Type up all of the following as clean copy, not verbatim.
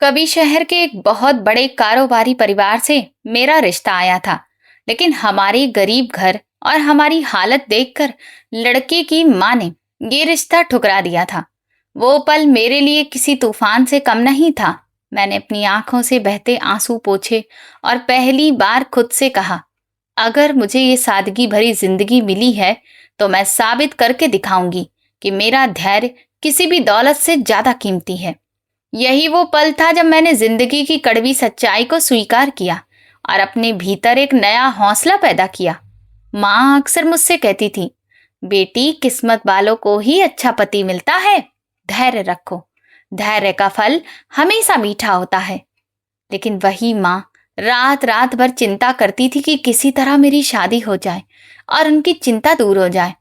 कभी शहर के एक बहुत बड़े कारोबारी परिवार से मेरा रिश्ता आया था। लेकिन हमारे गरीब घर और हमारी हालत देखकर लड़के की माँ ने ये रिश्ता ठुकरा दिया था। वो पल मेरे लिए किसी तूफान से कम नहीं था। मैंने अपनी आंखों से बहते आंसू पोंछे और पहली बार खुद से कहा, अगर मुझे ये सादगी भरी जिंदगी मिली है तो मैं साबित करके दिखाऊंगी कि मेरा धैर्य किसी भी दौलत से ज्यादा कीमती है। यही वो पल था जब मैंने जिंदगी की कड़वी सच्चाई को स्वीकार किया और अपने भीतर एक नया हौसला पैदा किया। माँ अक्सर मुझसे कहती थी, बेटी किस्मत वालों को ही अच्छा पति मिलता है, धैर्य रखो, धैर्य का फल हमेशा मीठा होता है। लेकिन वही माँ रात रात भर चिंता करती थी कि किसी तरह मेरी शादी हो जाए और उनकी चिंता दूर हो जाए।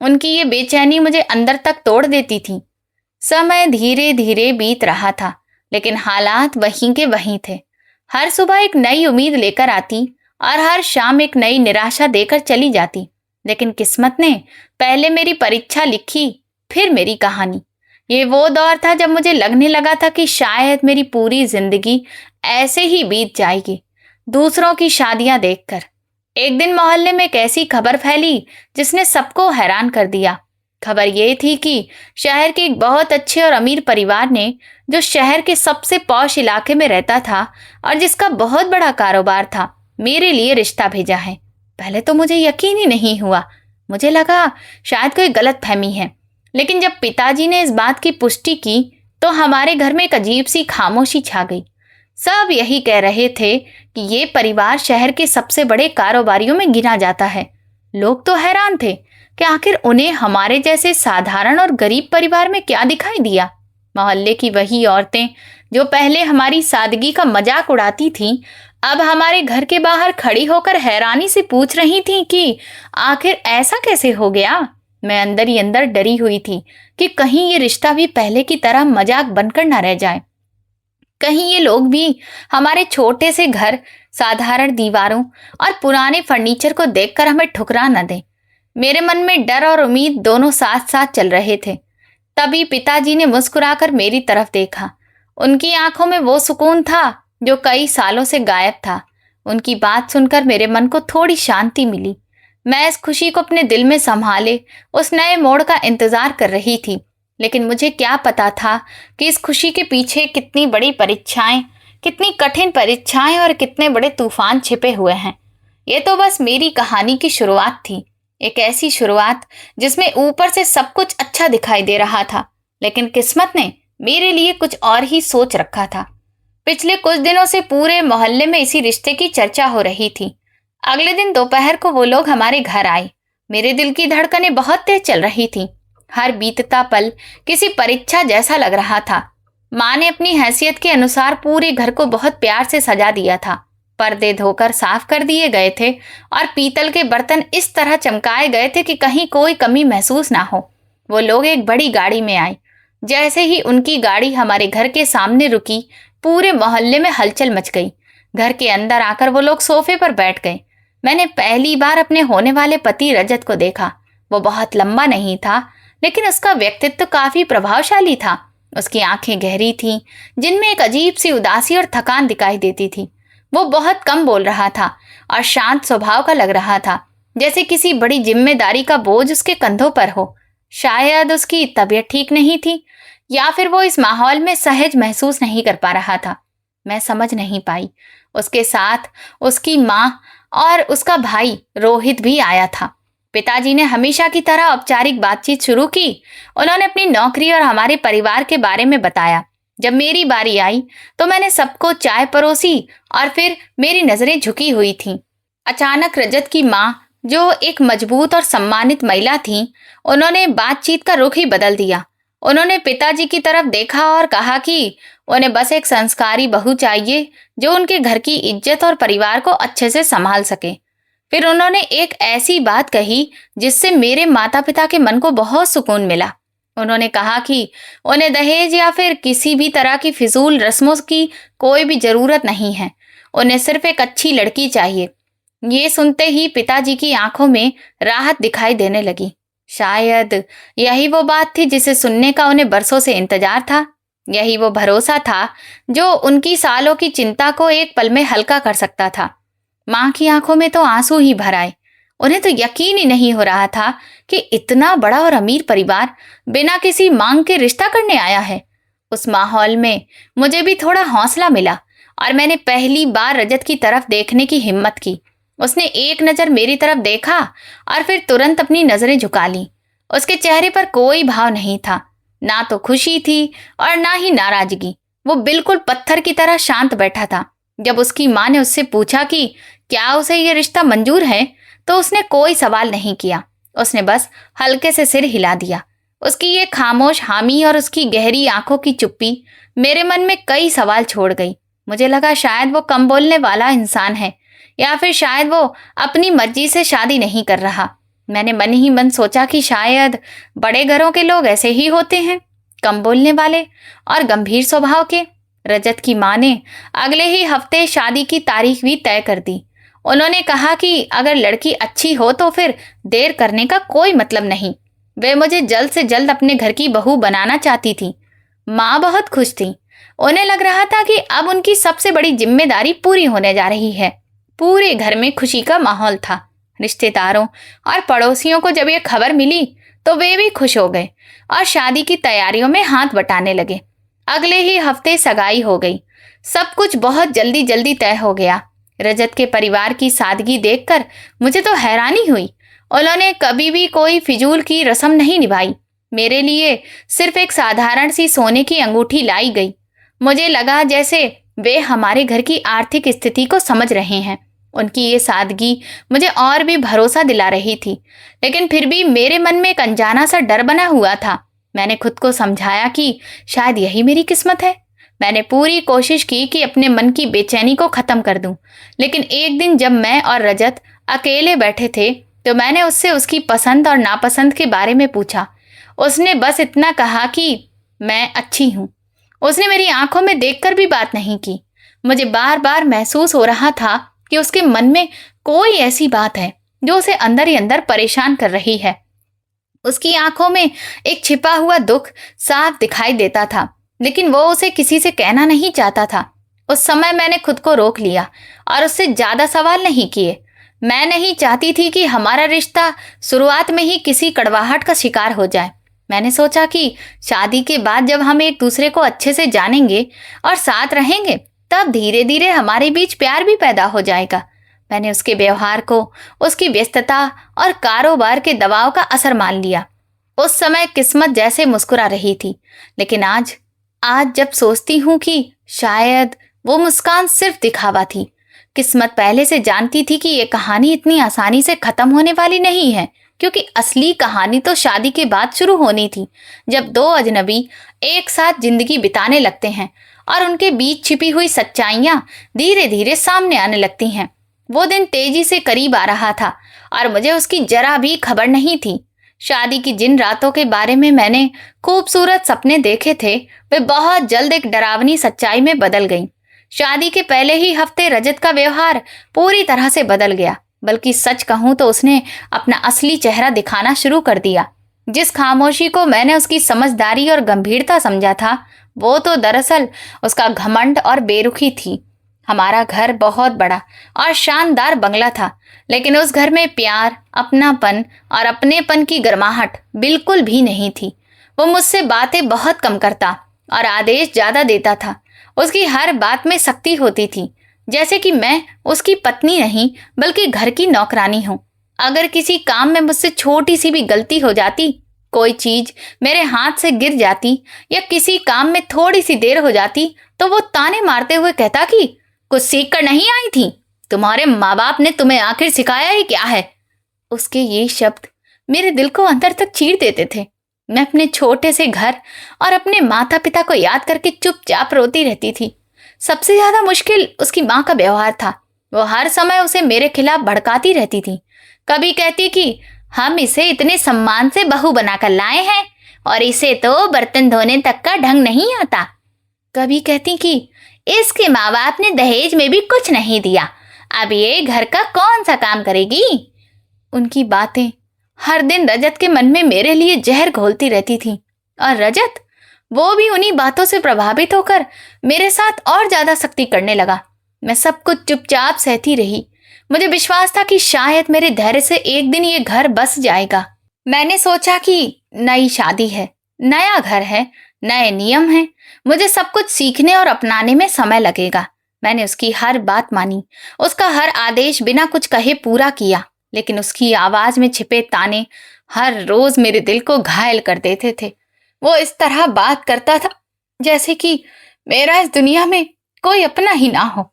उनकी ये बेचैनी मुझे अंदर तक तोड़ देती थी। समय धीरे धीरे बीत रहा था, लेकिन हालात वहीं के वहीं थे। हर सुबह एक नई उम्मीद लेकर आती और हर शाम एक नई निराशा देकर चली जाती। लेकिन किस्मत ने पहले मेरी परीक्षा लिखी, फिर मेरी कहानी। ये वो दौर था जब मुझे लगने लगा था कि शायद मेरी पूरी जिंदगी ऐसे ही बीत जाएगी, दूसरों की शादियां देखकर। एक दिन मोहल्ले में एक ऐसी खबर फैली जिसने सबको हैरान कर दिया। खबर ये थी कि शहर के एक बहुत अच्छे और अमीर परिवार ने, जो शहर के सबसे पॉश इलाके में रहता था और जिसका बहुत बड़ा कारोबार था, मेरे लिए रिश्ता भेजा है। पहले तो मुझे यकीन ही नहीं हुआ। मुझे लगा शायद कोई गलत फहमी है। लेकिन जब पिताजी ने इस बात की पुष्टि की तो हमारे घर में एक अजीब सी खामोशी छा गई। सब यही कह रहे थे कि ये परिवार शहर के सबसे बड़े कारोबारियों में गिना जाता है। लोग तो हैरान थे कि आखिर उन्हें हमारे जैसे साधारण और गरीब परिवार में क्या दिखाई दिया। मोहल्ले की वही औरतें जो पहले हमारी सादगी का मजाक उड़ाती थीं, अब हमारे घर के बाहर खड़ी होकर हैरानी से पूछ रही थीं कि आखिर ऐसा कैसे हो गया। मैं अंदर ही अंदर डरी हुई थी कि कहीं ये रिश्ता भी पहले की तरह मजाक बनकर न रह जाए। कहीं ये लोग भी हमारे छोटे से घर, साधारण दीवारों और पुराने फर्नीचर को देखकर हमें ठुकरा न दें। मेरे मन में डर और उम्मीद दोनों साथ साथ चल रहे थे। तभी पिताजी ने मुस्कुराकर मेरी तरफ देखा। उनकी आंखों में वो सुकून था जो कई सालों से गायब था। उनकी बात सुनकर मेरे मन को थोड़ी शांति मिली। मैं इस खुशी को अपने दिल में संभाले उस नए मोड़ का इंतजार कर रही थी। लेकिन मुझे क्या पता था कि इस खुशी के पीछे कितनी बड़ी परीक्षाएं, कितनी कठिन परीक्षाएं और कितने बड़े तूफान छिपे हुए हैं। ये तो बस मेरी कहानी की शुरुआत थी। एक ऐसी शुरुआत जिसमें ऊपर से सब कुछ अच्छा दिखाई दे रहा था, लेकिन किस्मत ने मेरे लिए कुछ और ही सोच रखा था। पिछले कुछ दिनों से पूरे मोहल्ले में इसी रिश्ते की चर्चा हो रही थी। अगले दिन दोपहर को वो लोग हमारे घर आए। मेरे दिल की धड़कनें बहुत तेज चल रही थी। हर बीतता पल किसी परीक्षा जैसा लग रहा था। माँ ने अपनी हैसियत के अनुसार पूरे घर को बहुत प्यार से सजा दिया था। पर्दे धोकर साफ कर दिए गए थे और पीतल के बर्तन इस तरह चमकाए गए थे कि कहीं कोई कमी महसूस ना हो। वो लोग एक बड़ी गाड़ी में आए। जैसे ही उनकी गाड़ी हमारे घर के सामने रुकी, पूरे मोहल्ले में हलचल मच गई। घर के अंदर आकर वो लोग सोफे पर बैठ गए। मैंने पहली बार अपने होने वाले पति रजत को देखा। वो बहुत लंबा नहीं था, लेकिन उसका व्यक्तित्व काफी प्रभावशाली था। उसकी आंखें गहरी थीं, जिनमें एक अजीब सी उदासी और थकान दिखाई देती थी। वो बहुत कम बोल रहा था और शांत स्वभाव का लग रहा था, जैसे किसी बड़ी जिम्मेदारी का बोझ उसके कंधों पर हो। शायद उसकी तबीयत ठीक नहीं थी, या फिर वो इस माहौल में सहज महसूस नहीं कर पा रहा था। मैं समझ नहीं पाई। उसके साथ उसकी माँ और उसका भाई रोहित भी आया था। पिताजी ने हमेशा की तरह औपचारिक बातचीत शुरू की। उन्होंने अपनी नौकरी और हमारे परिवार के बारे में बताया। जब मेरी बारी आई तो मैंने सबको चाय परोसी और फिर मेरी नजरें झुकी हुई थीं। अचानक रजत की माँ, जो एक मजबूत और सम्मानित महिला थीं, उन्होंने बातचीत का रुख ही बदल दिया। उन्होंने पिताजी की तरफ देखा और कहा कि उन्हें बस एक संस्कारी बहू चाहिए जो उनके घर की इज्जत और परिवार को अच्छे से संभाल सके। फिर उन्होंने एक ऐसी बात कही जिससे मेरे माता पिता के मन को बहुत सुकून मिला। उन्होंने कहा कि उन्हें दहेज या फिर किसी भी तरह की फिजूल रस्मों की कोई भी जरूरत नहीं है। उन्हें सिर्फ एक अच्छी लड़की चाहिए। ये सुनते ही पिताजी की आंखों में राहत दिखाई देने लगी। शायद यही वो बात थी जिसे सुनने का उन्हें बरसों से इंतजार था। यही वो भरोसा था जो उनकी सालों की चिंता को एक पल में हल्का कर सकता था। माँ की आंखों में तो आंसू ही भर आए। उन्हें तो यकीन ही नहीं हो रहा था कि इतना बड़ा और अमीर परिवार बिना किसी मांग के रिश्ता करने आया है। उस माहौल में मुझे भी थोड़ा हौसला मिला और मैंने पहली बार रजत की तरफ देखने की हिम्मत की। उसने एक नजर मेरी तरफ देखा और फिर तुरंत अपनी नजरें झुका ली। उसके चेहरे पर कोई भाव नहीं था, ना तो खुशी थी और ना ही नाराजगी। वो बिल्कुल पत्थर की तरह शांत बैठा था। जब उसकी माँ ने उससे पूछा कि क्या उसे ये रिश्ता मंजूर है, तो उसने कोई सवाल नहीं किया। उसने बस हल्के से सिर हिला दिया। उसकी ये खामोश हामी और उसकी गहरी आंखों की चुप्पी मेरे मन में कई सवाल छोड़ गई। मुझे लगा शायद वो कम बोलने वाला इंसान है, या फिर शायद वो अपनी मर्जी से शादी नहीं कर रहा। मैंने मन ही मन सोचा कि शायद बड़े घरों के लोग ऐसे ही होते हैं, कम बोलने वाले और गंभीर स्वभाव के। रजत की माँ ने अगले ही हफ्ते शादी की तारीख भी तय कर दी। उन्होंने कहा कि अगर लड़की अच्छी हो तो फिर देर करने का कोई मतलब नहीं। वे मुझे जल्द से जल्द अपने घर की बहू बनाना चाहती थी। माँ बहुत खुश थी। उन्हें लग रहा था कि अब उनकी सबसे बड़ी जिम्मेदारी पूरी होने जा रही है। पूरे घर में खुशी का माहौल था। रिश्तेदारों और पड़ोसियों को जब यह खबर मिली तो वे भी खुश हो गए और शादी की तैयारियों में हाथ बटाने लगे। अगले ही हफ्ते सगाई हो गई। सब कुछ बहुत जल्दी जल्दी तय हो गया। रजत के परिवार की सादगी देखकर मुझे तो हैरानी हुई। उन्होंने कभी भी कोई फिजूल की रस्म नहीं निभाई। मेरे लिए सिर्फ एक साधारण सी सोने की अंगूठी लाई गई। मुझे लगा जैसे वे हमारे घर की आर्थिक स्थिति को समझ रहे हैं। उनकी ये सादगी मुझे और भी भरोसा दिला रही थी, लेकिन फिर भी मेरे मन में एक अनजाना सा डर बना हुआ था। मैंने खुद को समझाया कि शायद यही मेरी किस्मत है। मैंने पूरी कोशिश की कि अपने मन की बेचैनी को खत्म कर दूं, लेकिन एक दिन जब मैं और रजत अकेले बैठे थे तो मैंने उससे उसकी पसंद और नापसंद के बारे में पूछा। उसने बस इतना कहा कि मैं अच्छी हूँ। उसने मेरी आंखों में देखकर भी बात नहीं की। मुझे बार बार महसूस हो रहा था कि उसके मन में कोई ऐसी बात है जो उसे अंदर ही अंदर परेशान कर रही है। उसकी आंखों में एक छिपा हुआ दुख साफ दिखाई देता था, लेकिन वो उसे किसी से कहना नहीं चाहता था। उस समय मैंने खुद को रोक लिया और उससे ज्यादा सवाल नहीं किए। मैं नहीं चाहती थी कि हमारा रिश्ता शुरुआत में ही किसी कड़वाहट का शिकार हो जाए। मैंने सोचा कि शादी के बाद जब हम एक दूसरे को अच्छे से जानेंगे और साथ रहेंगे, तब धीरे धीरे हमारे बीच प्यार भी पैदा हो जाएगा। मैंने उसके व्यवहार को, उसकी व्यस्तता और कारोबार के दबाव का असर मान लिया। उस समय किस्मत जैसे मुस्कुरा रही थी, लेकिन आज जब सोचती हूँ कि शायद वो मुस्कान सिर्फ दिखावा थी। किस्मत पहले से जानती थी कि ये कहानी इतनी आसानी से खत्म होने वाली नहीं है, क्योंकि असली कहानी तो शादी के बाद शुरू होनी थी, जब दो अजनबी एक साथ जिंदगी बिताने लगते हैं और उनके बीच छिपी हुई सच्चाइयां धीरे धीरे सामने आने लगती हैं। वो दिन तेजी से करीब आ रहा था और मुझे उसकी जरा भी खबर नहीं थी। शादी की जिन रातों के बारे में मैंने खूबसूरत सपने देखे थे, वे बहुत जल्द एक डरावनी सच्चाई में बदल गईं। शादी के पहले ही हफ्ते रजत का व्यवहार पूरी तरह से बदल गया, बल्कि सच कहूं तो उसने अपना असली चेहरा दिखाना शुरू कर दिया। जिस खामोशी को मैंने उसकी समझदारी और गंभीरता समझा था, वो तो दरअसल उसका घमंड और बेरुखी थी। हमारा घर बहुत बड़ा और शानदार बंगला था, लेकिन उस घर में प्यार, अपनापन और अपनेपन की गर्माहट बिल्कुल भी नहीं थी। वो मुझसे बातें बहुत कम करता और आदेश ज्यादा देता था। उसकी हर बात में सख्ती होती थी, जैसे कि मैं उसकी पत्नी नहीं बल्कि घर की नौकरानी हूँ। अगर किसी काम में मुझसे छोटी सी भी गलती हो जाती, कोई चीज मेरे हाथ से गिर जाती या किसी काम में थोड़ी सी देर हो जाती, तो वो ताने मारते हुए कहता कि कुछ सीख कर नहीं आई थी, तुम्हारे माँ बाप ने तुम्हें आखिर सिखाया ही क्या है। उसके ये शब्द मेरे दिल को अंदर तक चीर देते थे। मैं अपने छोटे से घर और अपने माता पिता को याद करके चुपचाप रोती रहती थी। सबसे ज्यादा मुश्किल उसकी माँ का व्यवहार था। वो हर समय उसे मेरे खिलाफ भड़काती रहती थी। कभी कहती कि हम इसे इतने सम्मान से बहू बनाकर लाए हैं और इसे तो बर्तन धोने तक का ढंग नहीं आता। कभी कहती कि इसके माँ बाप ने दहेज में भी कुछ नहीं दिया, अब ये घर का कौन सा काम करेगी। उनकी बातें हर दिन रजत के मन में मेरे लिए जहर घोलती रहती थी। और रजत, वो भी उन्हीं बातों से प्रभावित होकर मेरे साथ और ज्यादा सख्ती करने लगा। मैं सब कुछ चुपचाप सहती रही। मुझे विश्वास था कि शायद मेरे धैर्य से एक दिन ये घर बस जाएगा। मैंने सोचा कि नई शादी है, नया घर है, नए नियम हैं, मुझे सब कुछ सीखने और अपनाने में समय लगेगा। मैंने उसकी हर बात मानी, उसका हर आदेश बिना कुछ कहे पूरा किया। लेकिन उसकी आवाज में छिपे ताने हर रोज मेरे दिल को घायल कर देते थे। वो इस तरह बात करता था जैसे कि मेरा इस दुनिया में कोई अपना ही ना हो।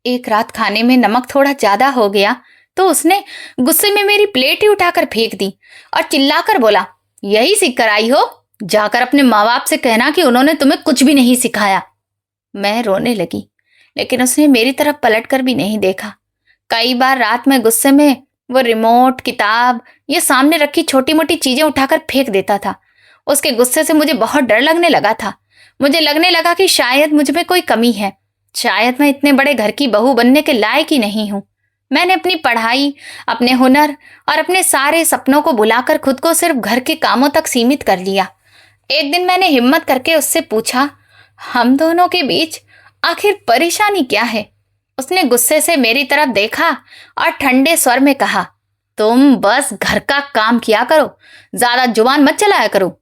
एक रात खाने में नमक थोड़ा ज्यादा हो गया तो उसने गुस्से में मेरी प्लेट ही उठाकर फेंक दी और चिल्लाकर बोला, यही सीख कर आई हो? जाकर अपने माँ बाप से कहना कि उन्होंने तुम्हें कुछ भी नहीं सिखाया। मैं रोने लगी, लेकिन उसने मेरी तरफ पलट कर भी नहीं देखा। कई बार रात में गुस्से में वो रिमोट, किताब, ये सामने रखी छोटी मोटी चीजें उठाकर फेंक देता था। उसके गुस्से से मुझे बहुत डर लगने लगा था। मुझे लगने लगा कि शायद मुझ में कोई कमी है, शायद मैं इतने बड़े घर की बहू बनने के लायक ही नहीं हूं। मैंने अपनी पढ़ाई, अपने हुनर और अपने सारे सपनों को भुलाकर खुद को सिर्फ घर के कामों तक सीमित कर लिया। एक दिन मैंने हिम्मत करके उससे पूछा, हम दोनों के बीच आखिर परेशानी क्या है? उसने गुस्से से मेरी तरफ देखा और ठंडे स्वर में कहा, तुम बस घर का काम किया करो, ज्यादा जुबान मत चलाया करो।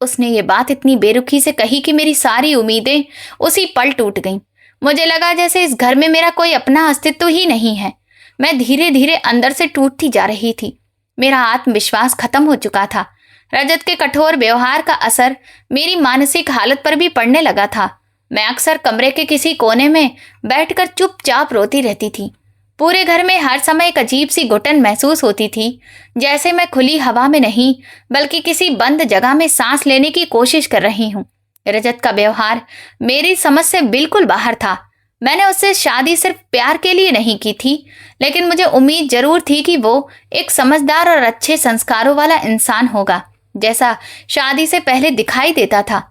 उसने ये बात इतनी बेरुखी से कही कि मेरी सारी उम्मीदें उसी पल टूट गईं। मुझे लगा जैसे इस घर में मेरा कोई अपना अस्तित्व ही नहीं है। मैं धीरे धीरे अंदर से टूटती जा रही थी। मेरा आत्मविश्वास खत्म हो चुका था। रजत के कठोर व्यवहार का असर मेरी मानसिक हालत पर भी पड़ने लगा था। मैं अक्सर कमरे के किसी कोने में बैठकर चुपचाप रोती रहती थी। पूरे घर में हर समय एक अजीब सी घुटन महसूस होती थी, जैसे मैं खुली हवा में नहीं बल्कि किसी बंद जगह में सांस लेने की कोशिश कर रही हूँ। रजत का व्यवहार मेरी समझ से बिल्कुल बाहर था। मैंने उससे शादी सिर्फ प्यार के लिए नहीं की थी, लेकिन मुझे उम्मीद जरूर थी कि वो एक समझदार और अच्छे संस्कारों वाला इंसान होगा, जैसा शादी से पहले दिखाई देता था।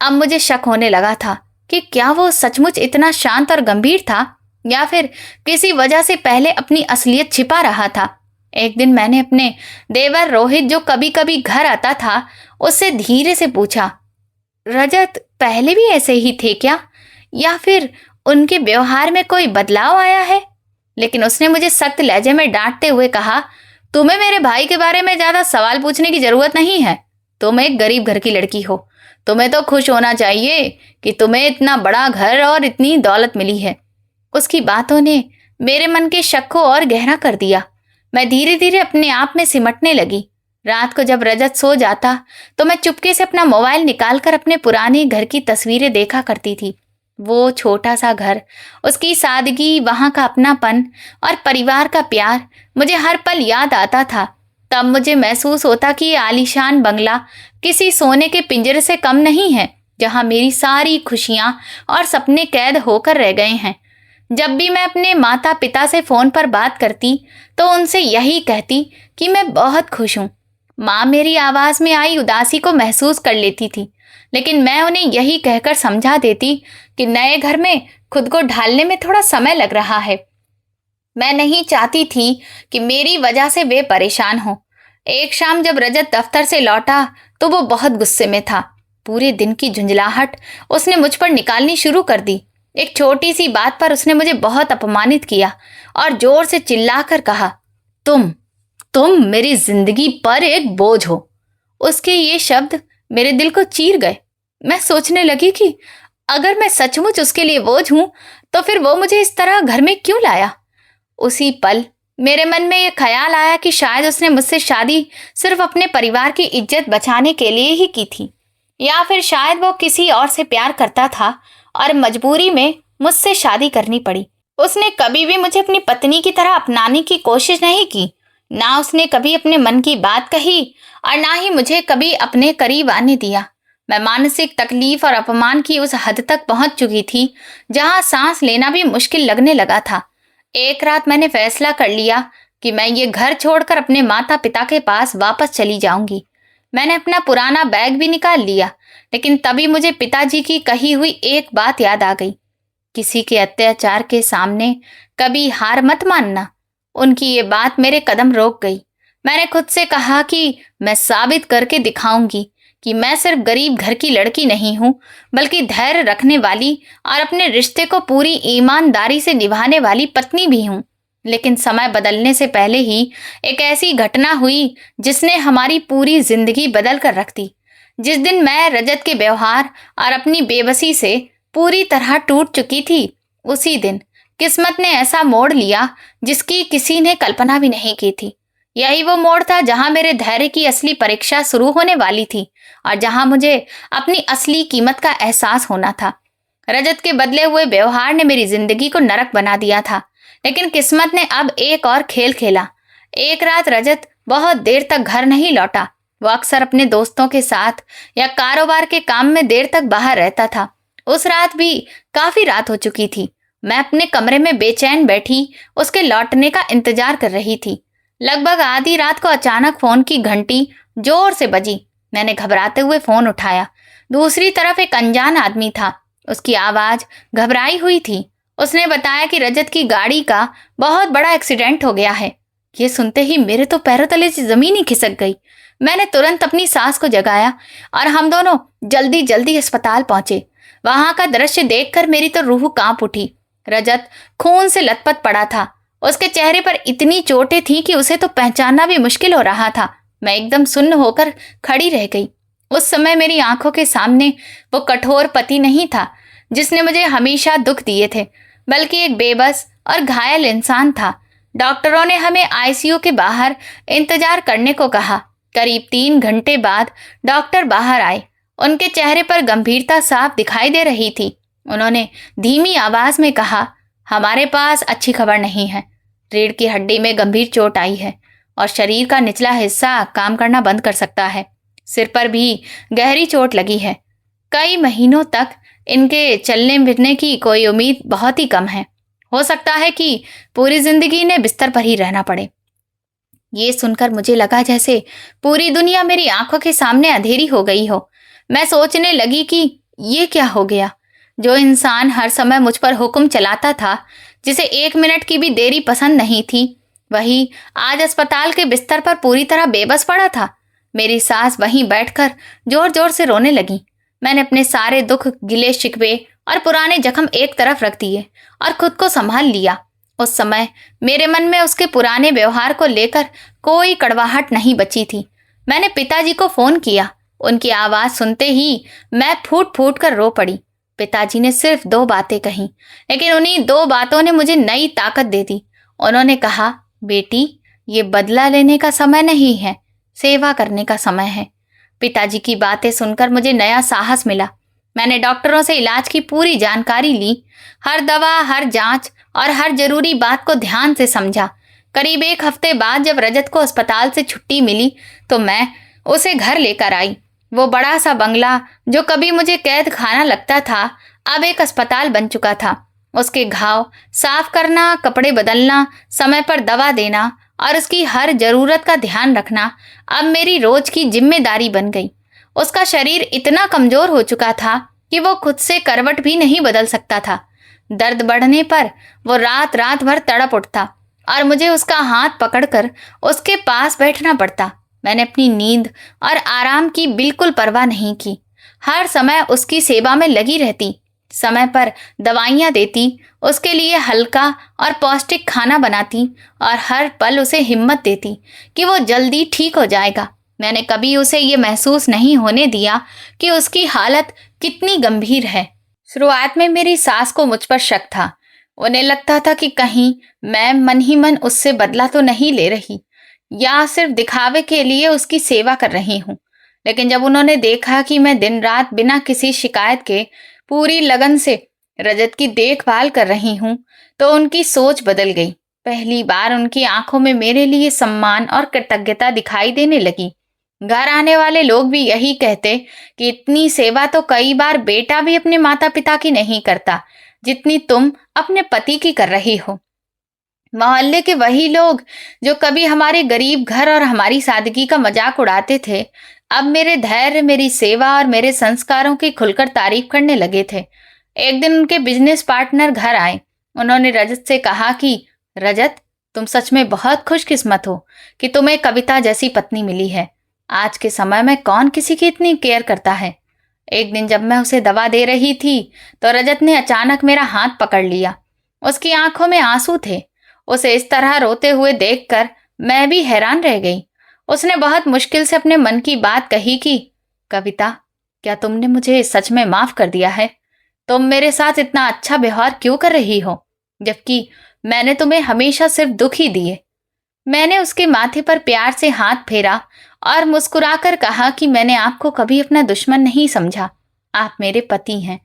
अब मुझे शक होने लगा था कि क्या वो सचमुच इतना शांत और गंभीर था, या फिर किसी वजह से पहले अपनी असलियत छिपा रहा था। एक दिन मैंने अपने देवर रोहित, जो कभी कभी घर आता था, उससे धीरे से पूछा, रजत पहले भी ऐसे ही थे क्या, या फिर उनके व्यवहार में कोई बदलाव आया है? लेकिन उसने मुझे सख्त लहजे में डांटते हुए कहा, तुम्हें मेरे भाई के बारे में ज्यादा सवाल पूछने की जरूरत नहीं है। तुम एक गरीब घर की लड़की हो। तुम्हें तो खुश होना चाहिए कि तुम्हें इतना बड़ा घर और इतनी दौलत मिली है। उसकी बातों ने मेरे मन के शक को और गहरा कर दिया। मैं धीरे धीरे अपने आप में सिमटने लगी। रात को जब रजत सो जाता तो मैं चुपके से अपना मोबाइल निकालकर अपने पुराने घर की तस्वीरें देखा करती थी। वो छोटा सा घर, उसकी सादगी, वहां का अपनापन और परिवार का प्यार मुझे हर पल याद आता था। तब मुझे महसूस होता कि ये आलीशान बंगला किसी सोने के पिंजरे से कम नहीं है, जहां मेरी सारी खुशियां और सपने कैद होकर रह गए हैं। जब भी मैं अपने माता पिता से फोन पर बात करती तो उनसे यही कहती कि मैं बहुत खुश हूँ। माँ मेरी आवाज में आई उदासी को महसूस कर लेती थी, लेकिन मैं उन्हें यही कहकर समझा देती कि नए घर में खुद को ढालने में थोड़ा समय लग रहा है। मैं नहीं चाहती थी कि मेरी वजह से वे परेशान हो। एक शाम जब रजत दफ्तर से लौटा तो वो बहुत गुस्से में था। पूरे दिन की झुंझलाहट उसने मुझ पर निकालनी शुरू कर दी। एक छोटी सी बात पर उसने मुझे बहुत अपमानित किया और जोर से चिल्लाकर कहा, तुम मेरी जिंदगी पर एक बोझ हो। उसके ये शब्द मेरे दिल को चीर गए। मैं सोचने लगी कि अगर मैं सचमुच उसके लिए बोझ हूं तो फिर वो मुझे इस तरह घर में क्यों लाया। उसी पल मेरे मन में यह ख्याल आया कि शायद उसने मुझसे शादी सिर्फ अपने परिवार की इज्जत बचाने के लिए ही की थी, या फिर शायद वो किसी और से प्यार करता था और मजबूरी में मुझसे शादी करनी पड़ी। उसने कभी भी मुझे अपनी पत्नी की तरह अपनाने की कोशिश नहीं की। ना उसने कभी अपने मन की बात कही और ना ही मुझे कभी अपने करीब आने दिया। मैं मानसिक तकलीफ और अपमान की उस हद तक पहुंच चुकी थी जहां सांस लेना भी मुश्किल लगने लगा था। एक रात मैंने फैसला कर लिया कि मैं ये घर छोड़कर अपने माता पिता के पास वापस चली जाऊंगी। मैंने अपना पुराना बैग भी निकाल लिया, लेकिन तभी मुझे पिताजी की कही हुई एक बात याद आ गई, किसी के अत्याचार के सामने कभी हार मत मानना। उनकी ये बात मेरे कदम रोक गई। मैंने खुद से कहा कि मैं साबित करके दिखाऊंगी कि मैं सिर्फ गरीब घर की लड़की नहीं हूँ, बल्कि धैर्य रखने वाली और अपने रिश्ते को पूरी ईमानदारी से निभाने वाली पत्नी भी हूँ। लेकिन समय बदलने से पहले ही एक ऐसी घटना हुई जिसने हमारी पूरी जिंदगी बदल कर रख दी। जिस दिन मैं रजत के व्यवहार और अपनी बेबसी से पूरी तरह टूट चुकी थी, उसी दिन किस्मत ने ऐसा मोड़ लिया जिसकी किसी ने कल्पना भी नहीं की थी। यही वो मोड़ था जहां मेरे धैर्य की असली परीक्षा शुरू होने वाली थी और जहां मुझे अपनी असली कीमत का एहसास होना था। रजत के बदले हुए व्यवहार ने मेरी जिंदगी को नरक बना दिया था, लेकिन किस्मत ने अब एक और खेल खेला। एक रात रजत बहुत देर तक घर नहीं लौटा। वो अक्सर अपने दोस्तों के साथ या कारोबार के काम में देर तक बाहर रहता था। उस रात भी काफी रात हो चुकी थी। मैं अपने कमरे में बेचैन बैठी उसके लौटने का इंतजार कर रही थी। लगभग आधी रात को अचानक फोन की घंटी जोर से बजी। मैंने घबराते हुए फोन उठाया। दूसरी तरफ एक अनजान आदमी था। उसकी आवाज घबराई हुई थी। उसने बताया कि रजत की गाड़ी का बहुत बड़ा एक्सीडेंट हो गया है। ये सुनते ही मेरे तो पैरों तले से जमीन ही खिसक गई। मैंने तुरंत अपनी सास को जगाया और हम दोनों जल्दी जल्दी अस्पताल पहुंचे। वहां का दृश्य देखकर मेरी तो रूह कांप उठी। रजत खून से लथपथ पड़ा था। उसके चेहरे पर इतनी चोटें थीं कि उसे तो पहचानना भी मुश्किल हो रहा था। मैं एकदम सुन्न होकर खड़ी रह गई। उस समय मेरी आंखों के सामने वो कठोर पति नहीं था जिसने मुझे हमेशा दुख दिए थे, बल्कि एक बेबस और घायल इंसान था। डॉक्टरों ने हमें आईसीयू के बाहर इंतजार करने को कहा। करीब 3 घंटे बाद डॉक्टर बाहर आए। उनके चेहरे पर गंभीरता साफ दिखाई दे रही थी। उन्होंने धीमी आवाज में कहा, हमारे पास अच्छी खबर नहीं है। रीढ़ की हड्डी में गंभीर चोट आई है और शरीर का निचला हिस्सा काम करना बंद कर सकता है। सिर पर भी गहरी चोट लगी है। कई महीनों तक इनके चलने फिरने की कोई उम्मीद बहुत ही कम है। हो सकता है कि पूरी जिंदगी इन्हें बिस्तर पर ही रहना पड़े। ये सुनकर मुझे लगा जैसे पूरी दुनिया मेरी आंखों के सामने अंधेरी हो गई हो। मैं सोचने लगी कि ये क्या हो गया। जो इंसान हर समय मुझ पर हुक्म चलाता था, जिसे 1 मिनट की भी देरी पसंद नहीं थी, वही आज अस्पताल के बिस्तर पर पूरी तरह बेबस पड़ा था। मेरी सास वहीं बैठकर जोर जोर से रोने लगी। मैंने अपने सारे दुख, गिले शिकवे और पुराने जख्म एक तरफ रख दिए और खुद को संभाल लिया। उस समय मेरे मन में उसके पुराने व्यवहार को लेकर कोई कड़वाहट नहीं बची थी। मैंने पिताजी को फोन किया। उनकी आवाज सुनते ही मैं फूट फूट कर रो पड़ी। पिताजी ने सिर्फ 2 बातें कही, लेकिन उन्हीं 2 बातों ने मुझे नई ताकत दे दी। उन्होंने कहा, बेटी, ये बदला लेने का समय नहीं है, सेवा करने का समय है। पिताजी की बातें सुनकर मुझे नया साहस मिला। मैंने डॉक्टरों से इलाज की पूरी जानकारी ली। हर दवा, हर जांच और हर जरूरी बात को ध्यान से समझा। करीब 1 हफ्ते बाद जब रजत को अस्पताल से छुट्टी मिली तो मैं उसे घर लेकर आई। वो बड़ा सा बंगला जो कभी मुझे कैद खाना लगता था, अब एक अस्पताल बन चुका था। उसके घाव साफ करना, कपड़े बदलना, समय पर दवा देना और उसकी हर जरूरत का ध्यान रखना अब मेरी रोज की जिम्मेदारी बन गई। उसका शरीर इतना कमजोर हो चुका था कि वो खुद से करवट भी नहीं बदल सकता था। दर्द बढ़ने पर वो रात रात भर तड़प उठता और मुझे उसका हाथ पकड़कर उसके पास बैठना पड़ता। मैंने अपनी नींद और आराम की बिल्कुल परवाह नहीं की। हर समय उसकी सेवा में लगी रहती, समय पर दवाइयाँ देती, उसके लिए हल्का और पौष्टिक खाना बनाती और हर पल उसे हिम्मत देती कि वो जल्दी ठीक हो जाएगा। मैंने कभी उसे ये महसूस नहीं होने दिया कि उसकी हालत कितनी गंभीर है। शुरुआत में मेरी सास को मुझ पर शक था। उन्हें लगता था कि कहीं मैं मन ही मन उससे बदला तो नहीं ले रही या सिर्फ दिखावे के लिए उसकी सेवा कर रही हूँ। लेकिन जब उन्होंने देखा कि मैं दिन रात बिना किसी शिकायत के पूरी लगन से रजत की देखभाल कर रही हूँ, तो उनकी सोच बदल गई। पहली बार उनकी आंखों में मेरे लिए सम्मान और कृतज्ञता दिखाई देने लगी। घर आने वाले लोग भी यही कहते कि इतनी सेवा तो कई बार बेटा भी अपने माता पिता की नहीं करता जितनी तुम अपने पति की कर रही हो। मोहल्ले के वही लोग जो कभी हमारे गरीब घर और हमारी सादगी का मजाक उड़ाते थे, अब मेरे धैर्य, मेरी सेवा और मेरे संस्कारों की खुलकर तारीफ करने लगे थे। एक दिन उनके बिजनेस पार्टनर घर आए। उन्होंने रजत से कहा कि रजत, तुम सच में बहुत खुशकिस्मत हो कि तुम्हें कविता जैसी पत्नी मिली है। आज के समय में कौन किसी की इतनी केयर करता है। एक दिन जब मैं उसे दवा दे रही थी तो रजत ने अचानक मेरा हाथ पकड़ लिया। उसकी आंखों में आंसू थे। उसे इस तरह रोते हुए देखकर मैं भी हैरान रह गई। उसने बहुत मुश्किल से अपने मन की बात कही कि कविता, क्या तुमने मुझे सच में माफ कर दिया है? तुम मेरे साथ इतना अच्छा व्यवहार क्यों कर रही हो, जबकि मैंने तुम्हें हमेशा सिर्फ दुख ही दिए। मैंने उसके माथे पर प्यार से हाथ फेरा और मुस्कुराकर कहा कि मैंने आपको कभी अपना दुश्मन नहीं समझा। आप मेरे पति हैं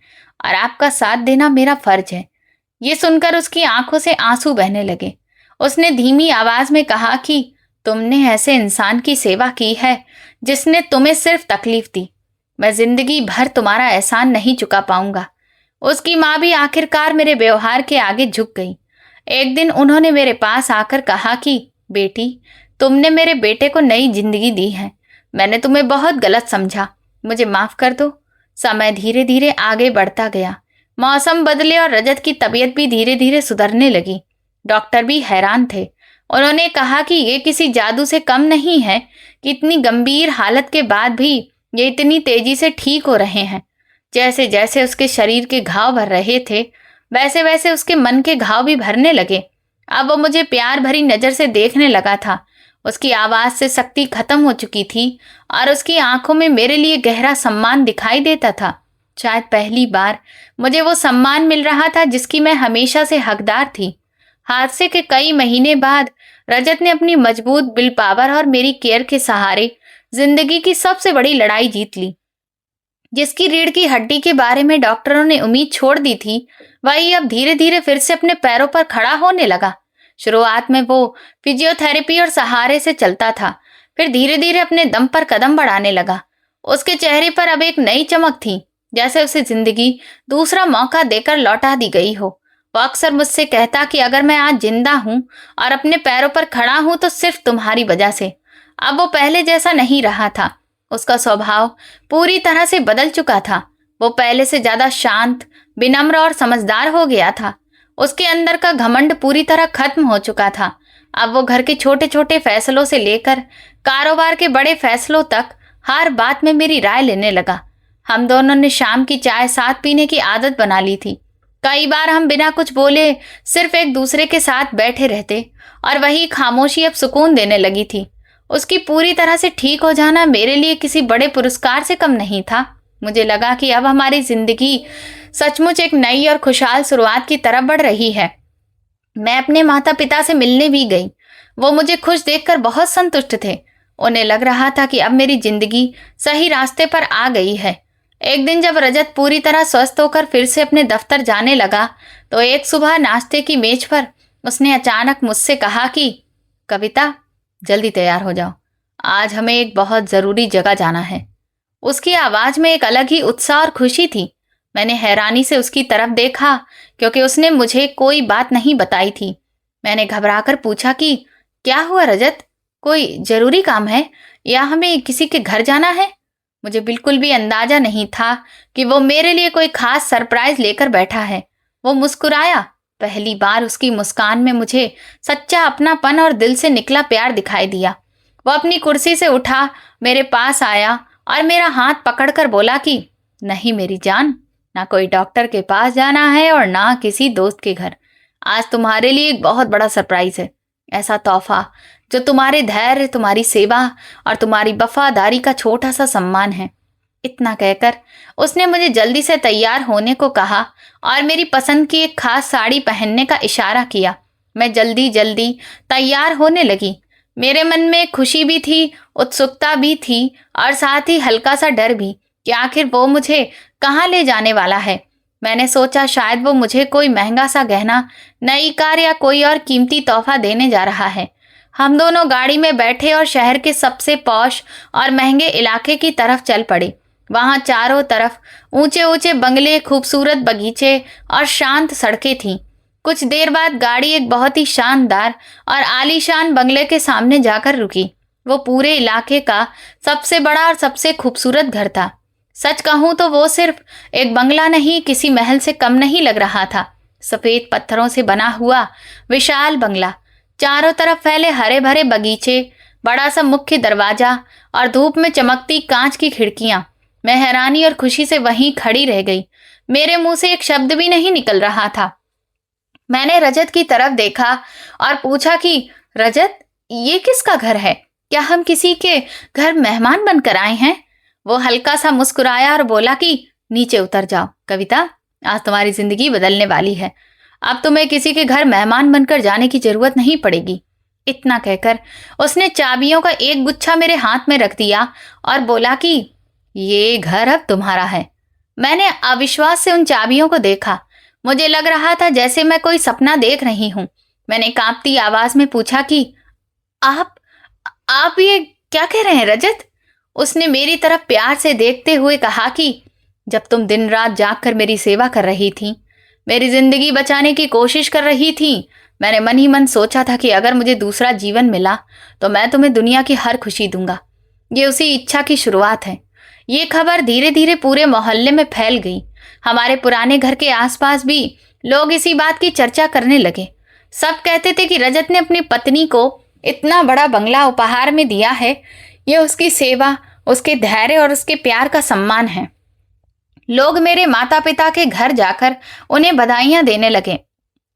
और आपका साथ देना मेरा फर्ज है। ये सुनकर उसकी आंखों से आंसू बहने लगे। उसने धीमी आवाज में कहा कि तुमने ऐसे इंसान की सेवा की है जिसने तुम्हें सिर्फ तकलीफ दी। मैं जिंदगी भर तुम्हारा एहसान नहीं चुका पाऊंगा। उसकी माँ भी आखिरकार मेरे व्यवहार के आगे झुक गई। एक दिन उन्होंने मेरे पास आकर कहा कि बेटी, तुमने मेरे बेटे को नई जिंदगी दी है। मैंने तुम्हें बहुत गलत समझा, मुझे माफ कर दो। समय धीरे धीरे आगे बढ़ता गया। मौसम बदले और रजत की तबीयत भी धीरे धीरे सुधरने लगी। डॉक्टर भी हैरान थे। उन्होंने कहा कि ये किसी जादू से कम नहीं है कि इतनी गंभीर हालत के बाद भी ये इतनी तेजी से ठीक हो रहे हैं। जैसे जैसे उसके शरीर के घाव भर रहे थे, वैसे वैसे उसके मन के घाव भी भरने लगे। अब वो मुझे प्यार भरी नजर से देखने लगा था। उसकी आवाज से शक्ति खत्म हो चुकी थी और उसकी आंखों में मेरे लिए गहरा सम्मान दिखाई देता था। शायद पहली बार मुझे वो सम्मान मिल रहा था जिसकी मैं हमेशा से हकदार थी। हादसे के कई महीने बाद रजत ने अपनी मजबूत विल पावर और मेरी केयर के सहारे जिंदगी की सबसे बड़ी लड़ाई जीत ली। जिसकी रीढ़ की हड्डी के बारे में डॉक्टरों ने उम्मीद छोड़ दी थी, वही अब धीरे धीरे फिर से अपने पैरों पर खड़ा होने लगा। शुरुआत में वो फिजियोथेरेपी और सहारे से चलता था, फिर धीरे धीरे अपने दम पर कदम बढ़ाने लगा। उसके चेहरे पर अब एक नई चमक थी, जैसे उसे जिंदगी दूसरा मौका देकर लौटा दी गई हो। वो अक्सर मुझसे कहता कि अगर मैं आज जिंदा हूं और अपने पैरों पर खड़ा हूं तो सिर्फ तुम्हारी वजह से। अब वो पहले जैसा नहीं रहा था। उसका स्वभाव पूरी तरह से बदल चुका था। वो पहले से ज्यादा शांत, विनम्र और समझदार हो गया था। उसके अंदर का घमंड पूरी तरह खत्म हो चुका था। अब वो घर के छोटे छोटे फैसलों से लेकर कारोबार के बड़े फैसलों तक हर बात में मेरी राय लेने लगा। हम दोनों ने शाम की चाय साथ पीने की आदत बना ली थी। कई बार हम बिना कुछ बोले सिर्फ एक दूसरे के साथ बैठे रहते और वही खामोशी अब सुकून देने लगी थी। उसकी पूरी तरह से ठीक हो जाना मेरे लिए किसी बड़े पुरस्कार से कम नहीं था। मुझे लगा कि अब हमारी जिंदगी सचमुच एक नई और खुशहाल शुरुआत की तरफ बढ़ रही है। मैं अपने माता पिता से मिलने भी गई। वो मुझे खुश देखकर बहुत संतुष्ट थे। उन्हें लग रहा था कि अब मेरी जिंदगी सही रास्ते पर आ गई है। एक दिन जब रजत पूरी तरह स्वस्थ होकर फिर से अपने दफ्तर जाने लगा तो एक सुबह नाश्ते की मेज पर उसने अचानक मुझसे कहा कि कविता, जल्दी तैयार हो जाओ, आज हमें एक बहुत जरूरी जगह जाना है। उसकी आवाज में एक अलग ही उत्साह और खुशी थी। मैंने हैरानी से उसकी तरफ देखा क्योंकि उसने मुझे कोई बात नहीं बताई थी। मैंने घबराकर पूछा कि क्या हुआ रजत, कोई जरूरी काम है या हमें किसी के घर जाना है? मुझे बिल्कुल भी अंदाजा नहीं था कि वो मेरे लिए कोई खास सरप्राइज लेकर बैठा है। वो मुस्कुराया। पहली बार उसकी मुस्कान में मुझे सच्चा अपनापन और दिल से निकला प्यार दिखाई दिया। वो अपनी कुर्सी से उठा, मेरे पास आया और मेरा हाथ पकड़कर बोला कि नहीं मेरी जान, ना कोई डॉक्टर के पास जाना है और ना किसी दोस्त के घर। आज तुम्हारे लिए एक बहुत बड़ा सरप्राइज है। ऐसा तोहफा जो तुम्हारे धैर्य, तुम्हारी सेवा और तुम्हारी वफादारी का छोटा सा सम्मान है। इतना कहकर उसने मुझे जल्दी से तैयार होने को कहा और मेरी पसंद की एक खास साड़ी पहनने का इशारा किया। मैं जल्दी जल्दी तैयार होने लगी। मेरे मन में खुशी भी थी, उत्सुकता भी थी और साथ ही हल्का सा डर भी कि आखिर वो मुझे कहाँ ले जाने वाला है। मैंने सोचा शायद वो मुझे कोई महंगा सा गहना, नई कार या कोई और कीमती तोहफा देने जा रहा है। हम दोनों गाड़ी में बैठे और शहर के सबसे पॉश और महंगे इलाके की तरफ चल पड़े। वहां चारों तरफ ऊंचे ऊंचे बंगले, खूबसूरत बगीचे और शांत सड़कें थीं। कुछ देर बाद गाड़ी एक बहुत ही शानदार और आलीशान बंगले के सामने जाकर रुकी। वो पूरे इलाके का सबसे बड़ा और सबसे खूबसूरत घर था। सच कहूं तो वो सिर्फ एक बंगला नहीं, किसी महल से कम नहीं लग रहा था। सफेद पत्थरों से बना हुआ विशाल बंगला, चारों तरफ फैले हरे भरे बगीचे, बड़ा सा मुख्य दरवाजा और धूप में चमकती कांच की खिड़कियां। मैं हैरानी और खुशी से वहीं खड़ी रह गई। मेरे मुंह से एक शब्द भी नहीं निकल रहा था। मैंने रजत की तरफ देखा और पूछा कि रजत, ये किसका घर है? क्या हम किसी के घर मेहमान बनकर आए हैं? वो हल्का सा मुस्कुराया और बोला कि नीचे उतर जाओ कविता, आज तुम्हारी जिंदगी बदलने वाली है। अब तुम्हें किसी के घर मेहमान बनकर जाने की जरूरत नहीं पड़ेगी। इतना कहकर उसने चाबियों का एक गुच्छा मेरे हाथ में रख दिया और बोला कि ये घर अब तुम्हारा है। मैंने अविश्वास से उन चाबियों को देखा। मुझे लग रहा था जैसे मैं कोई सपना देख रही हूं। मैंने कांपती आवाज में पूछा कि आप आप ये क्या कह रहे हैं रजत? उसने मेरी तरफ प्यार से देखते हुए कहा कि जब तुम दिन रात जागकर मेरी सेवा कर रही थी, मेरी जिंदगी बचाने की कोशिश कर रही थी, मैंने मन ही मन सोचा था कि अगर मुझे दूसरा जीवन मिला तो मैं तुम्हें दुनिया की हर खुशी दूंगा। ये उसी इच्छा की शुरुआत है। ये खबर धीरे धीरे पूरे मोहल्ले में फैल गई। हमारे पुराने घर के आसपास भी लोग इसी बात की चर्चा करने लगे। सब कहते थे कि रजत ने अपनी पत्नी को इतना बड़ा बंगला उपहार में दिया है। ये उसकी सेवा, उसके धैर्य और उसके प्यार का सम्मान है। लोग मेरे माता पिता के घर जाकर उन्हें बधाइयां देने लगे।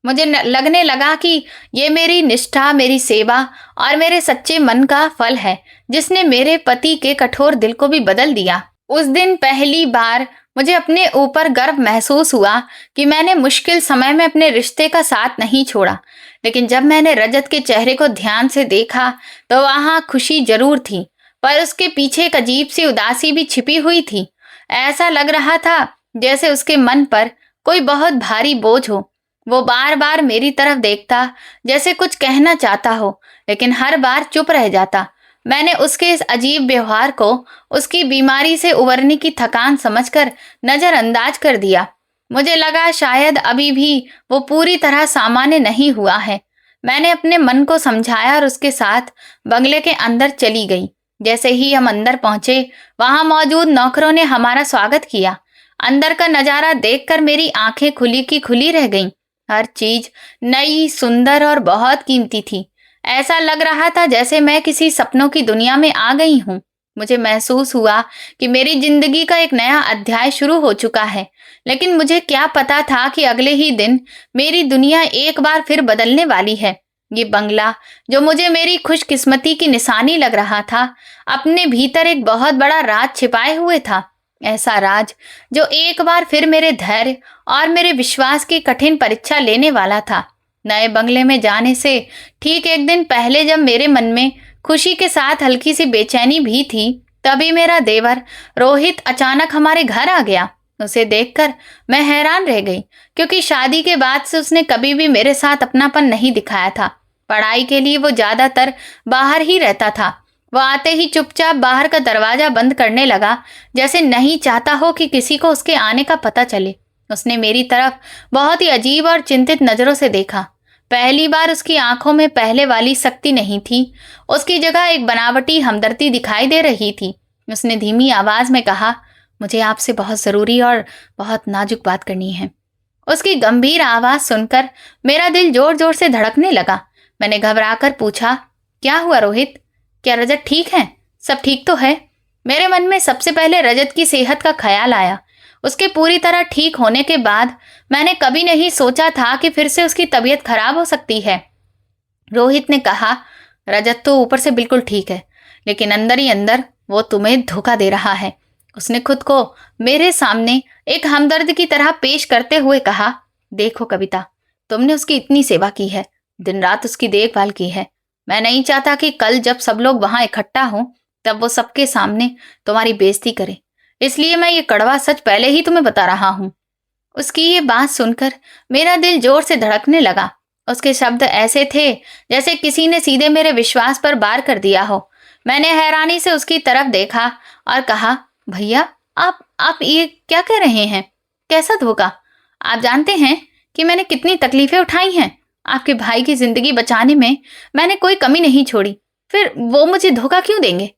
मुझे लगने लगा कि ये मेरी निष्ठा, मेरी सेवा और मेरे सच्चे मन का फल है, जिसने मेरे पति के कठोर दिल को भी बदल दिया। उस दिन पहली बार मुझे अपने ऊपर गर्व महसूस हुआ कि मैंने मुश्किल समय में अपने रिश्ते का साथ नहीं छोड़ा। लेकिन जब मैंने रजत के चेहरे को ध्यान से देखा तो वहां खुशी जरूर थी, पर उसके पीछे एक अजीब सी उदासी भी छिपी हुई थी। ऐसा लग रहा था जैसे उसके मन पर कोई बहुत भारी बोझ हो। वो बार बार मेरी तरफ देखता, जैसे कुछ कहना चाहता हो, लेकिन हर बार चुप रह जाता। मैंने उसके इस अजीब व्यवहार को उसकी बीमारी से उबरने की थकान समझकर नजरअंदाज कर दिया। मुझे लगा शायद अभी भी वो पूरी तरह सामान्य नहीं हुआ है। मैंने अपने मन को समझाया और उसके साथ बंगले के अंदर चली गई। जैसे ही हम अंदर पहुंचे, वहां मौजूद नौकरों ने हमारा स्वागत किया। अंदर का नजारा देखकर मेरी आंखें खुली की खुली रह गईं। हर चीज नई, सुंदर और बहुत कीमती थी। ऐसा लग रहा था जैसे मैं किसी सपनों की दुनिया में आ गई हूँ। मुझे महसूस हुआ कि मेरी जिंदगी का एक नया अध्याय शुरू हो चुका है। लेकिन मुझे क्या पता था कि अगले ही दिन मेरी दुनिया एक बार फिर बदलने वाली है। ये बंगला, जो मुझे मेरी खुशकिस्मती की निशानी लग रहा था, अपने भीतर एक बहुत बड़ा राज छिपाए हुए था। ऐसा राज जो एक बार फिर मेरे धैर्य और मेरे विश्वास की कठिन परीक्षा लेने वाला था। नए बंगले में जाने से ठीक एक दिन पहले, जब मेरे मन में खुशी के साथ हल्की सी बेचैनी भी थी, तभी मेरा देवर रोहित अचानक हमारे घर आ गया। उसे देखकर मैं हैरान रह गई, क्योंकि शादी के बाद से उसने कभी भी मेरे साथ अपनापन नहीं दिखाया था। पढ़ाई के लिए वो ज्यादातर बाहर ही रहता था। वो आते ही चुपचाप बाहर का दरवाजा बंद करने लगा, जैसे नहीं चाहता हो कि किसी को उसके आने का पता चले। उसने मेरी तरफ बहुत ही अजीब और चिंतित नजरों से देखा। पहली बार उसकी आंखों में पहले वाली सख्ती नहीं थी। उसकी जगह एक बनावटी हमदर्दी दिखाई दे रही थी। उसने धीमी आवाज में कहा, मुझे आपसे बहुत जरूरी और बहुत नाजुक बात करनी है। उसकी गंभीर आवाज सुनकर मेरा दिल जोर जोर से धड़कने लगा। मैंने घबराकर पूछा, क्या हुआ रोहित? क्या रजत ठीक है? सब ठीक तो है? मेरे मन में सबसे पहले रजत की सेहत का ख्याल आया। उसके पूरी तरह ठीक होने के बाद मैंने कभी नहीं सोचा था कि फिर से उसकी तबीयत खराब हो सकती है। रोहित ने कहा, रजत तो ऊपर से बिल्कुल ठीक है, लेकिन अंदर ही अंदर वो तुम्हें धोखा दे रहा है। उसने खुद को मेरे सामने एक हमदर्द की तरह पेश करते हुए कहा, देखो कविता, तुमने उसकी इतनी सेवा की है, दिन रात उसकी देखभाल की है। मैं नहीं चाहता कि कल जब सब लोग वहां इकट्ठा हों तब वो सबके सामने तुम्हारी बेइज्जती करे। इसलिए मैं ये कड़वा सच पहले ही तुम्हें बता रहा हूं। उसकी ये बात सुनकर मेरा दिल जोर से धड़कने लगा। उसके शब्द ऐसे थे जैसे किसी ने सीधे मेरे विश्वास पर वार कर दिया हो। मैंने हैरानी से उसकी तरफ देखा और कहा, भैया, आप ये क्या कह रहे हैं? कैसा धोखा? आप जानते हैं कि मैंने कितनी तकलीफें उठाई हैं। आपके भाई की जिंदगी बचाने में मैंने कोई कमी नहीं छोड़ी, फिर वो मुझे धोखा क्यों देंगे?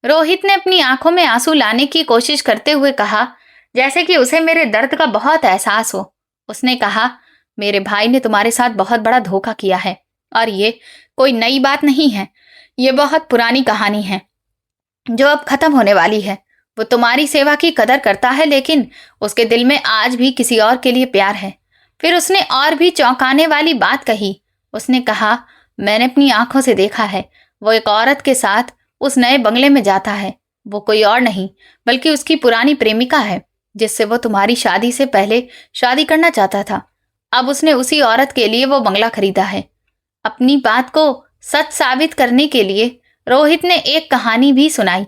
रोहित ने अपनी आंखों में आंसू लाने की कोशिश करते हुए कहा, जैसे कि उसे मेरे दर्द का बहुत एहसास हो। उसने कहा, मेरे भाई ने तुम्हारे साथ बहुत बड़ा धोखा किया है और ये कोई नई बात नहीं है। ये बहुत पुरानी कहानी है जो अब खत्म होने वाली है। वो तुम्हारी सेवा की कदर करता है, लेकिन उसके दिल में आज भी किसी और के लिए प्यार है। फिर उसने और भी चौंकाने वाली बात कही। उसने कहा, मैंने अपनी आंखों से देखा है, वो एक औरत के साथ उस नए बंगले में जाता है। वो कोई और नहीं बल्कि उसकी पुरानी प्रेमिका है, जिससे वो तुम्हारी शादी से पहले शादी करना चाहता था। अब उसने उसी औरत के लिए वो बंगला खरीदा है। अपनी बात को सच साबित करने के लिए रोहित ने एक कहानी भी सुनाई।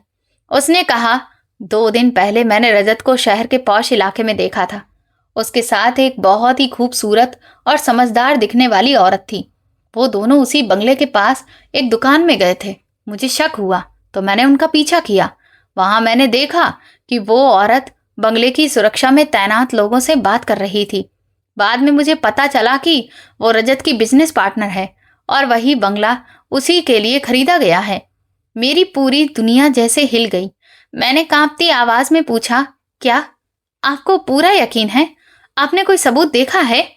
उसने कहा, 2 दिन पहले मैंने रजत को शहर के पॉश इलाके में देखा था। उसके साथ एक बहुत ही खूबसूरत और समझदार दिखने वाली औरत थी। वो दोनों उसी बंगले के पास एक दुकान में गए थे। मुझे शक हुआ तो मैंने उनका पीछा किया। वहां मैंने देखा कि वो औरत बंगले की सुरक्षा में तैनात लोगों से बात कर रही थी। बाद में मुझे पता चला कि वो रजत की बिजनेस पार्टनर है और वही बंगला उसी के लिए खरीदा गया है। मेरी पूरी दुनिया जैसे हिल गई। मैंने कांपती आवाज में पूछा, क्या आपको पूरा यकीन है? आपने कोई सबूत देखा है?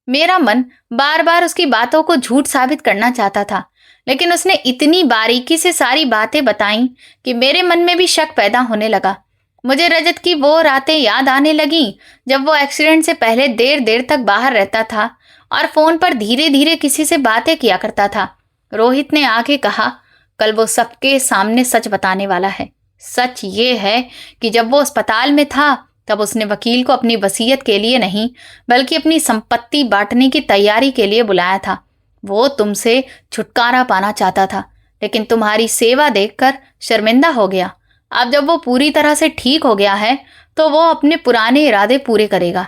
मेरा मन बार बार उसकी बातों को झूठ साबित करना चाहता था, लेकिन उसने इतनी बारीकी से सारी बातें बताईं कि मेरे मन में भी शक पैदा होने लगा। मुझे रजत की वो रातें याद आने लगी जब वो एक्सीडेंट से पहले देर देर तक बाहर रहता था और फोन पर धीरे धीरे किसी से बातें किया करता था। रोहित ने आके कहा, कल वो सबके सामने सच बताने वाला है। सच ये है कि जब वो अस्पताल में था तब उसने वकील को अपनी वसीयत के लिए नहीं बल्कि अपनी संपत्ति बांटने की तैयारी के लिए बुलाया था। वो तुमसे छुटकारा पाना चाहता था, लेकिन तुम्हारी सेवा देखकर शर्मिंदा हो गया। अब जब वो पूरी तरह से ठीक हो गया है तो वो अपने पुराने इरादे पूरे करेगा।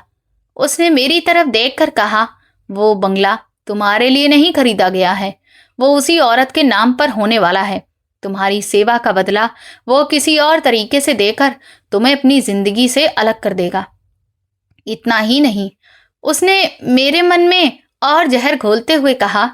उसने मेरी तरफ देखकर कहा, वो बंगला तुम्हारे लिए नहीं खरीदा गया है, वो उसी औरत के नाम पर होने वाला है। तुम्हारी सेवा का बदला वो किसी और तरीके से देकर तुम्हें अपनी जिंदगी से अलग कर देगा। इतना ही नहीं, उसने मेरे मन में और जहर घोलते हुए कहा,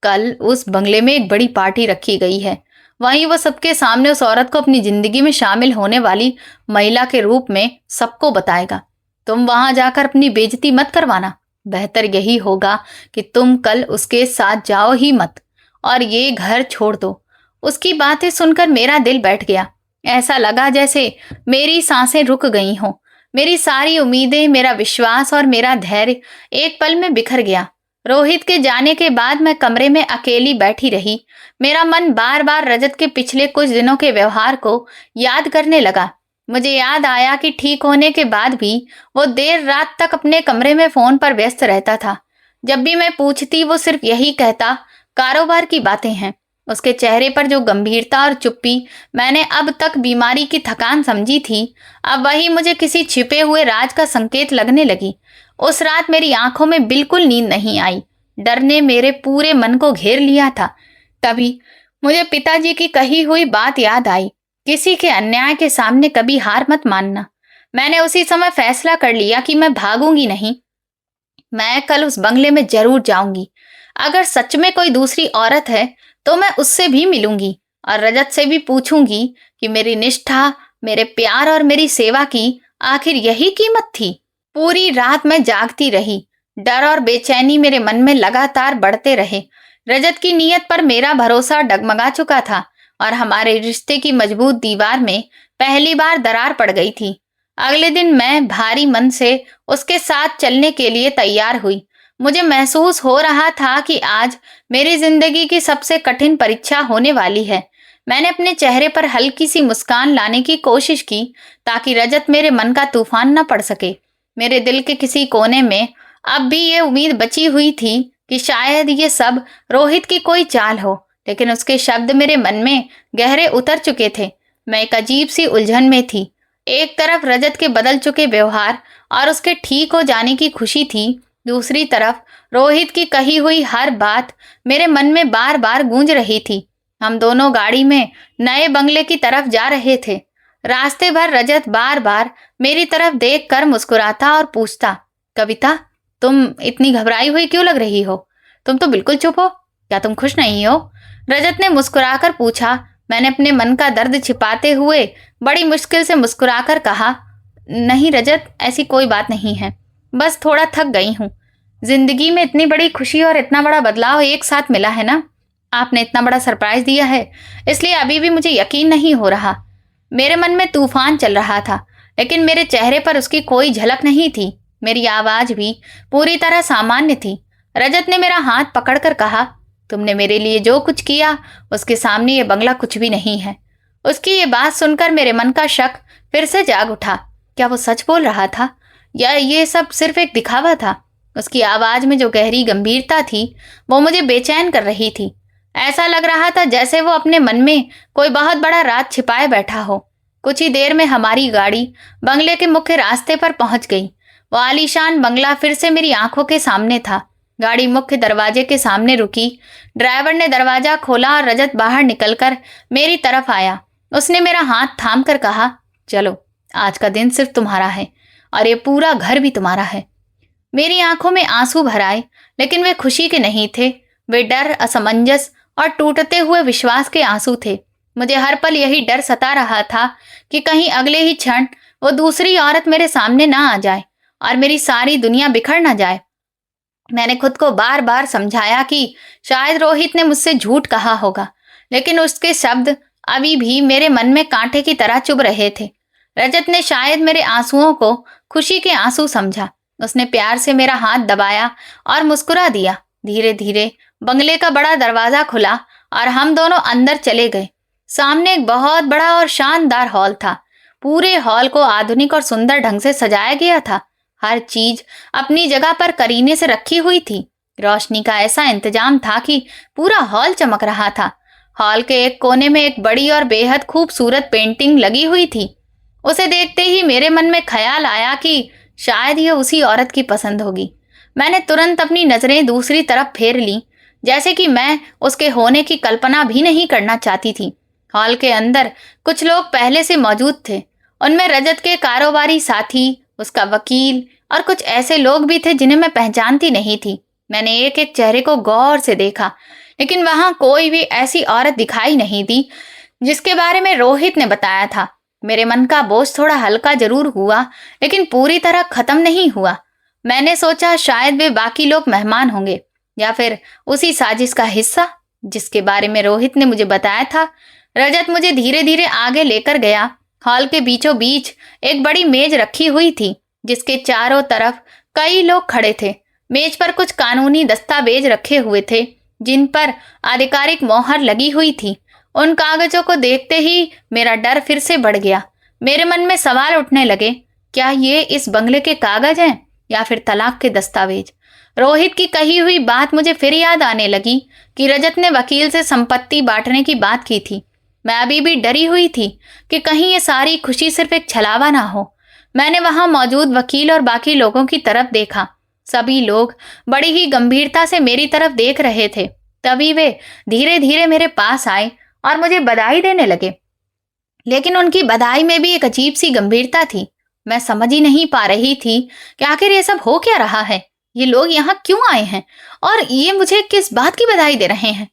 कल उस बंगले में एक बड़ी पार्टी रखी गई है। वहीं वो सबके सामने उस औरत को अपनी जिंदगी में शामिल होने वाली महिला के रूप में सबको बताएगा। तुम वहां जाकर अपनी बेइज्जती मत करवाना। बेहतर यही होगा कि तुम कल उसके साथ जाओ ही मत और ये घर छोड़ दो। उसकी बातें सुनकर मेरा दिल बैठ गया। ऐसा लगा जैसे मेरी सांसें रुक गई हों। मेरी सारी उम्मीदें, मेरा विश्वास और मेरा धैर्य एक पल में बिखर गया। रोहित के जाने के बाद मैं कमरे में अकेली बैठी रही। मेरा मन बार बार रजत के पिछले कुछ दिनों के व्यवहार को याद करने लगा। मुझे याद आया कि ठीक होने के बाद भी वो देर रात तक अपने कमरे में फोन पर व्यस्त रहता था। जब भी मैं पूछती वो सिर्फ यही कहता, कारोबार की बातें हैं। उसके चेहरे पर जो गंभीरता और चुप्पी मैंने अब तक बीमारी की थकान समझी थी, अब वही मुझे किसी छिपे हुए राज का संकेत लगने लगी। उस रात मेरी आंखों में बिल्कुल नींद नहीं आई। डर ने मेरे पूरे मन को घेर लिया था। तभी मुझे पिताजी की कही हुई बात याद आई, किसी के अन्याय के सामने कभी हार मत मानना। मैंने उसी समय फैसला कर लिया कि मैं भागूंगी नहीं। मैं कल उस बंगले में जरूर जाऊंगी। अगर सच में कोई दूसरी औरत है तो मैं उससे भी मिलूंगी और रजत से भी पूछूंगी कि मेरी निष्ठा, मेरे प्यार और मेरी सेवा की आखिर यही कीमत थी। पूरी रात मैं जागती रही। डर और बेचैनी मेरे मन में लगातार बढ़ते रहे। रजत की नीयत पर मेरा भरोसा डगमगा चुका था और हमारे रिश्ते की मजबूत दीवार में पहली बार दरार पड़ गई थी। अगले दिन मैं भारी मन से उसके साथ चलने के लिए तैयार हुई। मुझे महसूस हो रहा था कि आज मेरी जिंदगी की सबसे कठिन परीक्षा होने वाली है। मैंने अपने चेहरे पर हल्की सी मुस्कान लाने की कोशिश की ताकि रजत मेरे मन का तूफान न पड़ सके। मेरे दिल के किसी कोने में अब भी ये उम्मीद बची हुई थी कि शायद ये सब रोहित की कोई चाल हो, लेकिन उसके शब्द मेरे मन में गहरे उतर चुके थे। मैं एक अजीब सी उलझन में थी। एक तरफ रजत के बदल चुके व्यवहार और उसके ठीक हो जाने की खुशी थी, दूसरी तरफ रोहित की कही हुई हर बात मेरे मन में बार बार गूंज रही थी। हम दोनों गाड़ी में नए बंगले की तरफ जा रहे थे। रास्ते भर रजत बार बार मेरी तरफ देखकर मुस्कुराता और पूछता, कविता, तुम इतनी घबराई हुई क्यों लग रही हो? तुम तो बिल्कुल चुप हो। क्या तुम खुश नहीं हो? रजत ने मुस्कुराकर पूछा। मैंने अपने मन का दर्द छिपाते हुए बड़ी मुश्किल से मुस्कुराकर कहा, नहीं रजत, ऐसी कोई बात नहीं है, बस थोड़ा थक गई हूँ। जिंदगी में इतनी बड़ी खुशी और इतना बड़ा बदलाव एक साथ मिला है ना। आपने इतना बड़ा सरप्राइज दिया है, इसलिए अभी भी मुझे यकीन नहीं हो रहा। मेरे मन में तूफान चल रहा था, लेकिन मेरे चेहरे पर उसकी कोई झलक नहीं थी। मेरी आवाज भी पूरी तरह सामान्य थी। रजत ने मेरा हाथ पकड़कर कहा, तुमने मेरे लिए जो कुछ किया उसके सामने ये बंगला कुछ भी नहीं है। उसकी ये बात सुनकर मेरे मन का शक फिर से जाग उठा। क्या वो सच बोल रहा था या ये सब सिर्फ एक दिखावा था? उसकी आवाज में जो गहरी गंभीरता थी वो मुझे बेचैन कर रही थी। ऐसा लग रहा था जैसे वो अपने मन में कोई बहुत बड़ा राज छिपाए बैठा हो। कुछ ही देर में हमारी गाड़ी बंगले के मुख्य रास्ते पर पहुंच गई। वो आलीशान बंगला फिर से मेरी आंखों के सामने था। गाड़ी मुख्य दरवाजे के सामने रुकी। ड्राइवर ने दरवाजा खोला और रजत बाहर निकलकर मेरी तरफ आया। उसने मेरा हाथ थाम कर कहा, चलो, आज का दिन सिर्फ तुम्हारा है और ये पूरा घर भी तुम्हारा है। मेरी आंखों में आंसू भर आए, लेकिन वे खुशी के नहीं थे। वे डर, असमंजस और टूटते हुए विश्वास के आंसू थे। मुझे हर पल यही डर सता रहा था कि कहीं अगले ही क्षण वो दूसरी औरत मेरे सामने ना आ जाए और मेरी सारी दुनिया बिखर ना जाए। मैंने खुद को बार बार समझाया कि शायद रोहित ने मुझसे झूठ कहा होगा, लेकिन उसके शब्द अभी भी मेरे मन में कांटे की तरह चुभ रहे थे। रजत ने शायद मेरे आंसुओं को खुशी के आंसू समझा। उसने प्यार से मेरा हाथ दबाया और मुस्कुरा दिया। धीरे धीरे बंगले का बड़ा दरवाजा खुला और हम दोनों अंदर चले गए। सामने एक बहुत बड़ा और शानदार हॉल था। पूरे हॉल को आधुनिक और सुंदर ढंग से सजाया गया था। हर चीज अपनी जगह पर करीने से रखी हुई थी। रोशनी का ऐसा इंतजाम था कि पूरा हॉल चमक रहा था। हॉल के एक कोने में एक बड़ी और बेहद खूबसूरत पेंटिंग लगी हुई थी। उसे देखते ही मेरे मन में ख्याल आया कि शायद यह उसी औरत की पसंद होगी। मैंने तुरंत अपनी नजरें दूसरी तरफ फेर ली, जैसे कि मैं उसके होने की कल्पना भी नहीं करना चाहती थी। हॉल के अंदर कुछ लोग पहले से मौजूद थे। उनमें रजत के कारोबारी साथी, उसका वकील और कुछ ऐसे लोग भी थे जिन्हें मैं पहचानती नहीं थी। मैंने एक एक चेहरे को गौर से देखा, लेकिन वहां कोई भी ऐसी औरत दिखाई नहीं दी जिसके बारे में रोहित ने बताया था। मेरे मन का बोझ थोड़ा हल्का जरूर हुआ, लेकिन पूरी तरह खत्म नहीं हुआ। मैंने सोचा शायद वे बाकी लोग मेहमान होंगे या फिर उसी साजिश का हिस्सा जिसके बारे में रोहित ने मुझे बताया था। रजत मुझे धीरे धीरे आगे लेकर गया। हॉल के बीचों बीच एक बड़ी मेज रखी हुई थी, जिसके चारों तरफ कई लोग खड़े थे। मेज पर कुछ कानूनी दस्तावेज रखे हुए थे, जिन पर आधिकारिक मोहर लगी हुई थी। उन कागजों को देखते ही मेरा डर फिर से बढ़ गया। मेरे मन में सवाल उठने लगे, क्या ये इस बंगले के कागज हैं या फिर तलाक के दस्तावेज? रोहित की कही हुई बात मुझे फिर याद आने लगी कि रजत ने वकील से संपत्ति बांटने की बात की थी। मैं अभी भी डरी हुई थी कि कहीं ये सारी खुशी सिर्फ एक छलावा ना हो। मैंने वहां मौजूद वकील और बाकी लोगों की तरफ देखा। सभी लोग बड़ी ही गंभीरता से मेरी तरफ देख रहे थे। तभी वे धीरे धीरे मेरे पास आए और मुझे बधाई देने लगे, लेकिन उनकी बधाई में भी एक अजीब सी गंभीरता थी। मैं समझ ही नहीं पा रही थी कि आखिर ये सब हो क्या रहा है। ये लोग यहाँ क्यों आए हैं और ये मुझे किस बात की बधाई दे रहे हैं?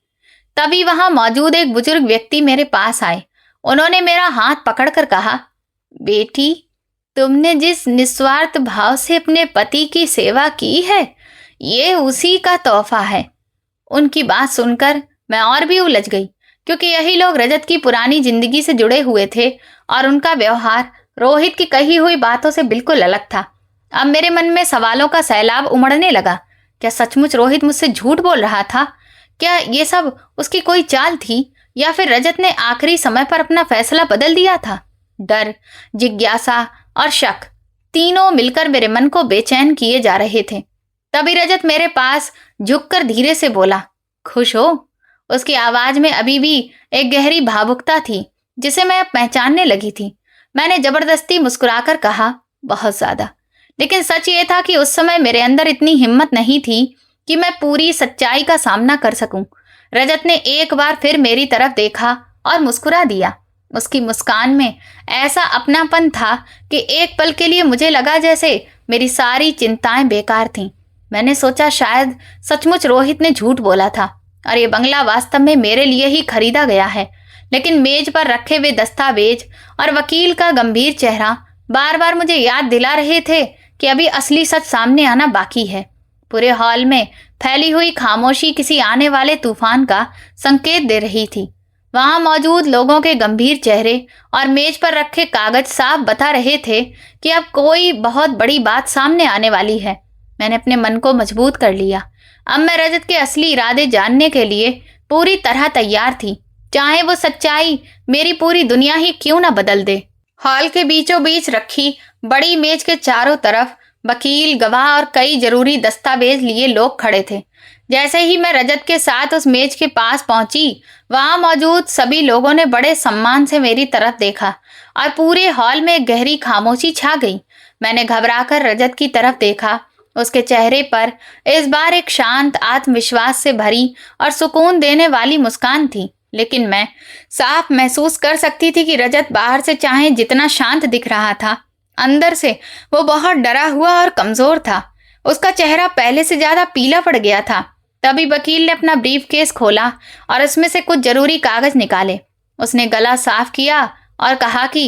तभी वहां मौजूद एक बुजुर्ग व्यक्ति मेरे पास आए। उन्होंने मेरा हाथ पकड़कर कहा, बेटी, तुमने जिस निस्वार्थ भाव से अपने पति की सेवा की है, ये उसी का तोहफा है। उनकी बात सुनकर मैं और भी उलझ गई, क्योंकि यही लोग रजत की पुरानी जिंदगी से जुड़े हुए थे और उनका व्यवहार रोहित की कही हुई बातों से बिल्कुल अलग था। अब मेरे मन में सवालों का सैलाब उमड़ने लगा। क्या सचमुच रोहित मुझसे झूठ बोल रहा था? क्या ये सब उसकी कोई चाल थी या फिर रजत ने आखिरी समय पर अपना फैसला बदल दिया था? डर, जिज्ञासा और शक तीनों मिलकर मेरे मन को बेचैन किए जा रहे थे। तभी रजत मेरे पास झुककर धीरे से बोला, खुश हो? उसकी आवाज में अभी भी एक गहरी भावुकता थी जिसे मैं अब पहचानने लगी थी। मैंने जबरदस्ती मुस्कुराकर कहा, बहुत ज्यादा। लेकिन सच ये था कि उस समय मेरे अंदर इतनी हिम्मत नहीं थी कि मैं पूरी सच्चाई का सामना कर सकूं। रजत ने एक बार फिर मेरी तरफ देखा और मुस्कुरा दिया। उसकी मुस्कान में ऐसा अपनापन था कि एक पल के लिए मुझे लगा जैसे मेरी सारी चिंताएं बेकार थीं। मैंने सोचा शायद सचमुच रोहित ने झूठ बोला था और ये बंगला वास्तव में मेरे लिए ही खरीदा गया है। लेकिन मेज पर रखे हुए दस्तावेज और वकील का गंभीर चेहरा बार बार मुझे याद दिला रहे थे कि अभी असली सच सामने आना बाकी है। पूरे हॉल में फैली हुई खामोशी किसी आने वाले तूफान का संकेत दे रही थी। वहां मौजूद लोगों के गंभीर चेहरे और मेज पर रखे कागज साफ बता रहे थे कि अब कोई बहुत बड़ी बात सामने आने वाली है। मैंने अपने मन को मजबूत कर लिया। अब मैं रजत के असली इरादे जानने के लिए पूरी तरह तैयार थी, चाहे वो सच्चाई मेरी पूरी दुनिया ही क्यों ना बदल दे। हॉल के बीचों बीच रखी बड़ी मेज के चारों तरफ वकील, गवाह और कई जरूरी दस्तावेज लिए लोग खड़े थे। जैसे ही मैं रजत के साथ उस मेज के पास पहुंची, वहां मौजूद सभी लोगों ने बड़े सम्मान से मेरी तरफ देखा और पूरे हॉल में एक गहरी खामोशी छा गई। मैंने घबराकर रजत की तरफ देखा। उसके चेहरे पर इस बार एक शांत, आत्मविश्वास से भरी और सुकून देने वाली मुस्कान थी, लेकिन मैं साफ महसूस कर सकती थी कि रजत बाहर से चाहे जितना शांत दिख रहा था, अंदर से वो बहुत डरा हुआ और कमजोर था। उसका चेहरा पहले से ज्यादा पीला पड़ गया था। तभी वकील ने अपना ब्रीफकेस खोला और उसमें से कुछ जरूरी कागज निकाले। उसने गला साफ किया और कहा कि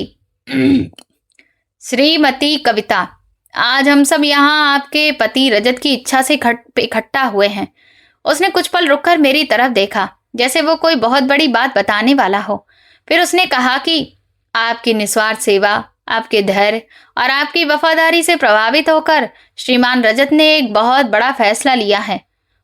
श्रीमती कविता, आज हम सब यहाँ आपके पति रजत की इच्छा से इकट्ठा हुए हैं। उसने कुछ पल रुककर मेरी तरफ देखा, जैसे वो कोई बहुत बड़ी बात बताने वाला हो। फिर उसने कहा कि आपकी निस्वार्थ सेवा, आपके धैर्य और आपकी वफादारी से प्रभावित होकर श्रीमान रजत ने एक बहुत बड़ा फैसला लिया है।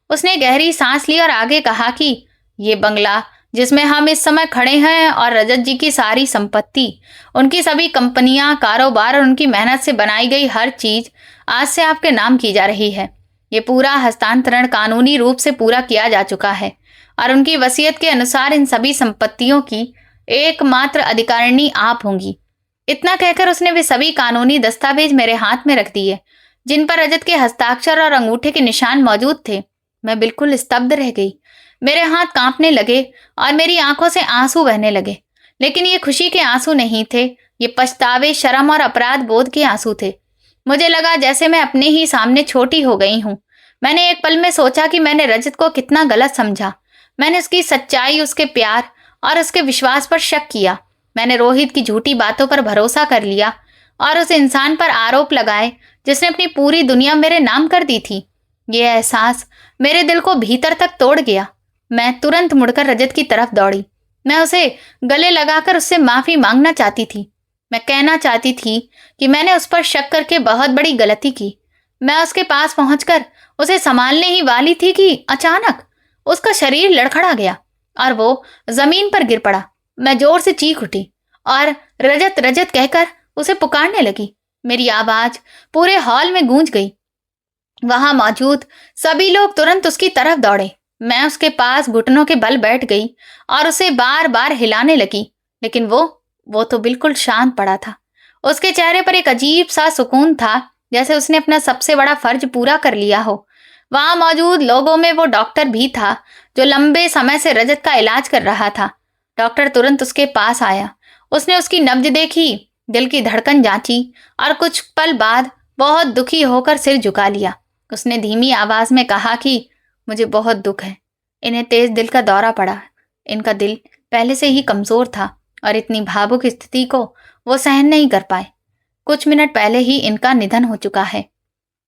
उसने गहरी सांस ली और आगे कहा कि ये बंगला जिसमें हम इस समय खड़े हैं और रजत जी की सारी संपत्ति, उनकी सभी कंपनियां, कारोबार और उनकी मेहनत से बनाई गई हर चीज आज से आपके नाम की जा रही है। ये पूरा हस्तांतरण कानूनी रूप से पूरा किया जा चुका है और उनकी वसीयत के अनुसार इन सभी संपत्तियों की एकमात्र अधिकारिणी आप होंगी। इतना कहकर उसने वे सभी कानूनी दस्तावेज मेरे हाथ में रख दिए, जिन पर रजत के हस्ताक्षर और अंगूठे के निशान मौजूद थे। मैं बिल्कुल स्तब्ध रह गई। मेरे हाथ कांपने लगे और मेरी आंखों से आंसू बहने लगे, लेकिन ये खुशी के आंसू नहीं थे। ये पछतावे, शर्म और अपराध बोध के आंसू थे। मुझे लगा जैसे मैं अपने ही सामने छोटी हो गई हूँ। मैंने एक पल में सोचा कि मैंने रजत को कितना गलत समझा। मैंने उसकी सच्चाई, उसके प्यार और उसके विश्वास पर शक किया। मैंने रोहित की झूठी बातों पर भरोसा कर लिया और उस इंसान पर आरोप लगाए जिसने अपनी पूरी दुनिया मेरे नाम कर दी थी। ये एहसास मेरे दिल को भीतर तक तोड़ गया। मैं तुरंत मुड़कर रजत की तरफ दौड़ी। मैं उसे गले लगाकर उससे माफी मांगना चाहती थी। मैं कहना चाहती थी कि मैंने उस पर शक करके बहुत बड़ी गलती की। मैं उसके पास पहुंचकर उसे संभालने ही वाली थी कि अचानक उसका शरीर लड़खड़ा गया और वो जमीन पर गिर पड़ा। मैं जोर से चीख उठी और रजत रजत कहकर उसे पुकारने लगी। मेरी आवाज पूरे हॉल में गूंज गई। वहां मौजूद सभी लोग तुरंत उसकी तरफ दौड़े। मैं उसके पास घुटनों के बल बैठ गई और उसे बार बार हिलाने लगी, लेकिन वो तो बिल्कुल शांत पड़ा था। उसके चेहरे पर एक अजीब सा सुकून था, जैसे उसने अपना सबसे बड़ा फर्ज पूरा कर लिया हो। वहां मौजूद लोगों में वो डॉक्टर भी था जो लंबे समय से रजत का इलाज कर रहा था। डॉक्टर तुरंत उसके पास आया। उसने उसकी नब्ज देखी, दिल की धड़कन जांची और कुछ पल बाद बहुत दुखी होकर सिर झुका लिया। उसने धीमी आवाज में कहा कि मुझे बहुत दुख है, इन्हें तेज दिल का दौरा पड़ा। इनका दिल पहले से ही कमजोर था और इतनी भावुक स्थिति को वो सहन नहीं कर पाए। कुछ मिनट पहले ही इनका निधन हो चुका है।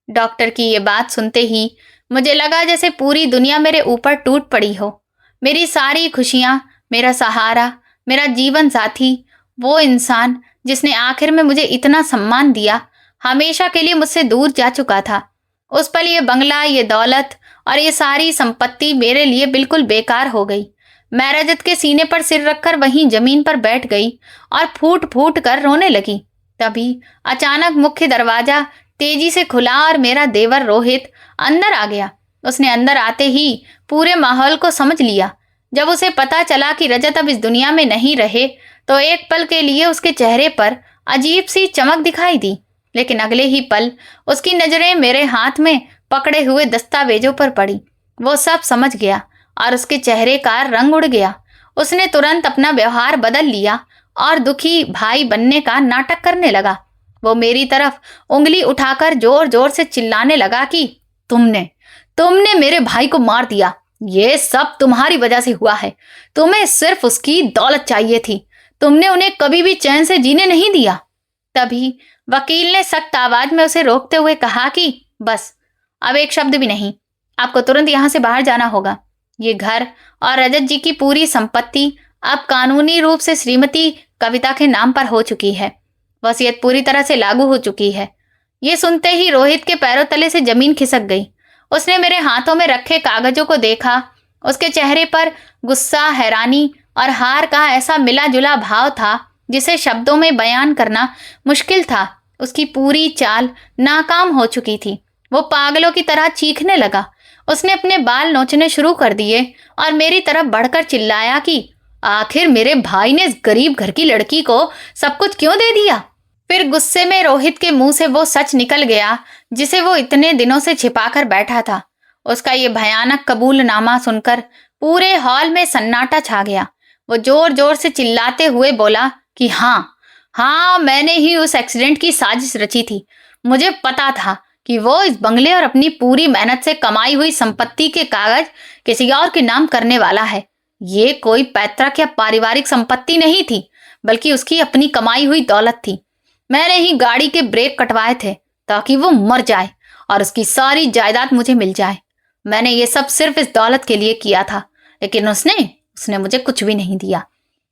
डॉक्टर की ये बात सुनते ही मुझे लगा जैसे पूरी दुनिया मेरे ऊपर टूट पड़ी हो। मेरी सारी खुशियां, मेरा सहारा, मेरा जीवन साथी, वो इंसान जिसने आखिर में मुझे इतना सम्मान दिया, हमेशा के लिए मुझसे दूर जा चुका था। उस पल ये बंगला, ये दौलत और ये सारी संपत्ति मेरे लिए बिल्कुल बेकार हो गई। मैं रजत के सीने पर सिर रखकर वहीं जमीन पर बैठ गई और फूट फूट कर रोने लगी। तभी अचानक मुख्य दरवाजा तेजी से खुला और मेरा देवर रोहित अंदर आ गया। उसने अंदर आते ही पूरे माहौल को समझ लिया। जब उसे पता चला कि रजत अब इस दुनिया में नहीं रहे, तो एक पल के लिए उसके चेहरे पर अजीब सी चमक दिखाई दी, लेकिन अगले ही पल उसकी नजरें मेरे हाथ में पकड़े हुए दस्तावेजों पर पड़ी। वो सब समझ गया और उसके चेहरे का रंग उड़ गया। उसने तुरंत अपना व्यवहार बदल लिया और दुखी भाई बनने का नाटक करने लगा। वो मेरी तरफ उंगली उठाकर जोर जोर से चिल्लाने लगा कि तुमने मेरे भाई को मार दिया। ये सब तुम्हारी वजह से हुआ है। तुम्हें सिर्फ उसकी दौलत चाहिए थी। तुमने उन्हें कभी भी चैन से जीने नहीं दिया। तभी वकील ने सख्त आवाज में उसे रोकते हुए कहा कि बस अब एक शब्द भी नहीं। आपको तुरंत यहाँ से बाहर जाना होगा। ये घर और रजत जी की पूरी संपत्ति अब कानूनी रूप से श्रीमती कविता के नाम पर हो चुकी है। वसीयत पूरी तरह से लागू हो चुकी है। ये सुनते ही रोहित के पैरों तले से जमीन खिसक गई। उसने मेरे हाथों में रखे कागजों को देखा। उसके चेहरे पर गुस्सा, हैरानी और हार का ऐसा मिला जुला भाव था जिसे शब्दों में बयान करना मुश्किल था। उसकी पूरी चाल नाकाम हो चुकी थी। वो पागलों की तरह चीखने लगा। उसने अपने बाल नोचने शुरू कर दिए और मेरी तरफ बढ़कर चिल्लाया कि आखिर मेरे भाई ने इस गरीब घर की लड़की को सब कुछ क्यों दे दिया। फिर गुस्से में रोहित के मुंह से वो सच निकल गया जिसे वो इतने दिनों से छिपाकर बैठा था। उसका ये भयानक कबूलनामा सुनकर पूरे हॉल में सन्नाटा छा गया। वो जोर जोर से चिल्लाते हुए बोला कि हाँ, मैंने ही उस एक्सीडेंट की साजिश रची थी। मुझे पता था कि वो इस बंगले और अपनी पूरी मेहनत से कमाई हुई संपत्ति के कागज किसी और के नाम करने वाला है। ये कोई पैतृक या पारिवारिक संपत्ति नहीं थी, बल्कि उसकी अपनी कमाई हुई दौलत थी। मैंने ही गाड़ी के ब्रेक कटवाए थे ताकि वो मर जाए और उसकी सारी जायदाद मुझे मिल जाए। मैंने ये सब सिर्फ इस दौलत के लिए किया था, लेकिन उसने मुझे कुछ भी नहीं दिया।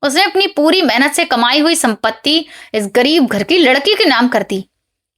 उसने अपनी पूरी मेहनत से कमाई हुई संपत्ति इस गरीब घर की लड़की के नाम कर दी।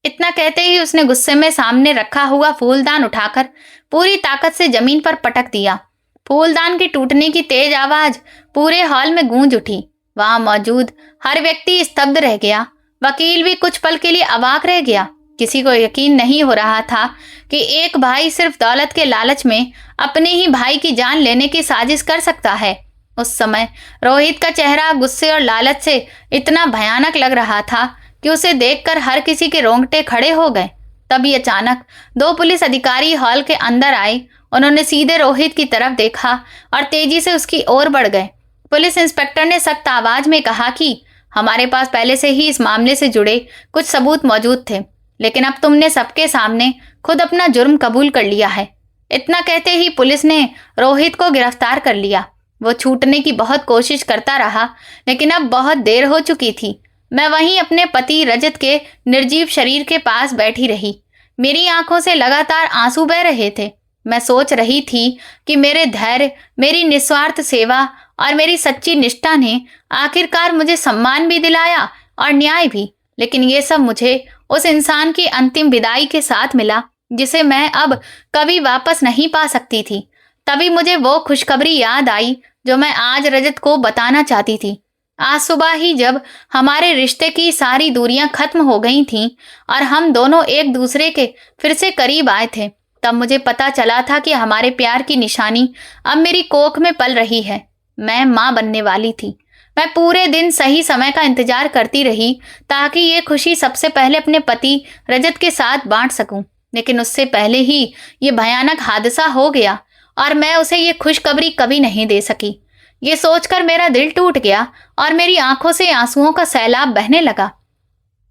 इतना कहते ही उसने गुस्से में सामने रखा हुआ फूलदान उठाकर पूरी ताकत से जमीन पर पटक दिया। फूलदान के टूटने की तेज आवाज पूरे हॉल में गूंज उठी। वहां मौजूद हर व्यक्ति स्तब्ध रह गया। वकील भी कुछ पल के लिए अवाक रह गया। किसी को यकीन नहीं हो रहा था कि एक भाई सिर्फ दौलत के लालच में अपने ही भाई की जान लेने की साजिश कर सकता है। उस समय रोहित का चेहरा गुस्से और लालच से इतना भयानक लग रहा था कि उसे देखकर हर किसी के रोंगटे खड़े हो गए। तभी अचानक 2 पुलिस अधिकारी हॉल के अंदर आए। उन्होंने सीधे रोहित की तरफ देखा और तेजी से उसकी ओर बढ़ गए। पुलिस इंस्पेक्टर ने सख्त आवाज में कहा कि हमारे पास पहले से ही इस मामले से जुड़े कुछ सबूत मौजूद थे, लेकिन अब तुमने सबके सामने खुद अपना जुर्म कबूल कर लिया है। इतना कहते ही पुलिस ने रोहित को गिरफ्तार कर लिया। वो छूटने की बहुत कोशिश करता रहा, लेकिन अब बहुत देर हो चुकी थी। मैं वहीं अपने पति रजत के निर्जीव शरीर के पास बैठी रही। मेरी आंखों से लगातार आंसू बह रहे थे। मैं सोच रही थी कि मेरे धैर्य, मेरी निस्वार्थ सेवा और मेरी सच्ची निष्ठा ने आखिरकार मुझे सम्मान भी दिलाया और न्याय भी। लेकिन ये सब मुझे उस इंसान की अंतिम विदाई के साथ मिला जिसे मैं अब कभी वापस नहीं पा सकती थी। तभी मुझे वो खुशखबरी याद आई जो मैं आज रजत को बताना चाहती थी। आज सुबह ही जब हमारे रिश्ते की सारी दूरियां खत्म हो गई थीं और हम दोनों एक दूसरे के फिर से करीब आए थे, तब मुझे पता चला था कि हमारे प्यार की निशानी अब मेरी कोख में पल रही है। मैं मां बनने वाली थी। मैं पूरे दिन सही समय का इंतजार करती रही ताकि ये खुशी सबसे पहले अपने पति रजत के साथ बांट सकूं, लेकिन उससे पहले ही ये भयानक हादसा हो गया और मैं उसे ये खुशखबरी कभी नहीं दे सकी। ये सोचकर मेरा दिल टूट गया और मेरी आंखों से आंसुओं का सैलाब बहने लगा।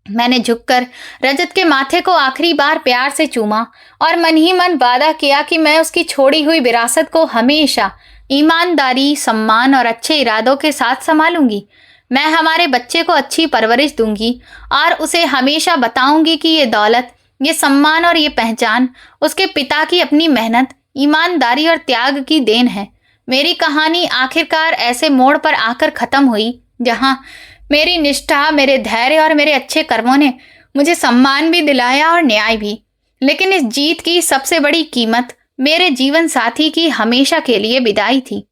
मैंने झुककर रजत के माथे को आखिरी बार प्यार से चूमा और मन ही मन वादा किया कि मैं उसकी छोड़ी हुई विरासत को हमेशा ईमानदारी, सम्मान और अच्छे इरादों के साथ संभालूंगी। मैं हमारे बच्चे को अच्छी परवरिश दूंगी और उसे हमेशा बताऊंगी कि ये दौलत, ये सम्मान और ये पहचान उसके पिता की अपनी मेहनत, ईमानदारी और त्याग की देन है। मेरी कहानी आखिरकार ऐसे मोड़ पर आकर खत्म हुई जहां मेरी निष्ठा, मेरे धैर्य और मेरे अच्छे कर्मों ने मुझे सम्मान भी दिलाया और न्याय भी। लेकिन इस जीत की सबसे बड़ी कीमत मेरे जीवन साथी की हमेशा के लिए विदाई थी।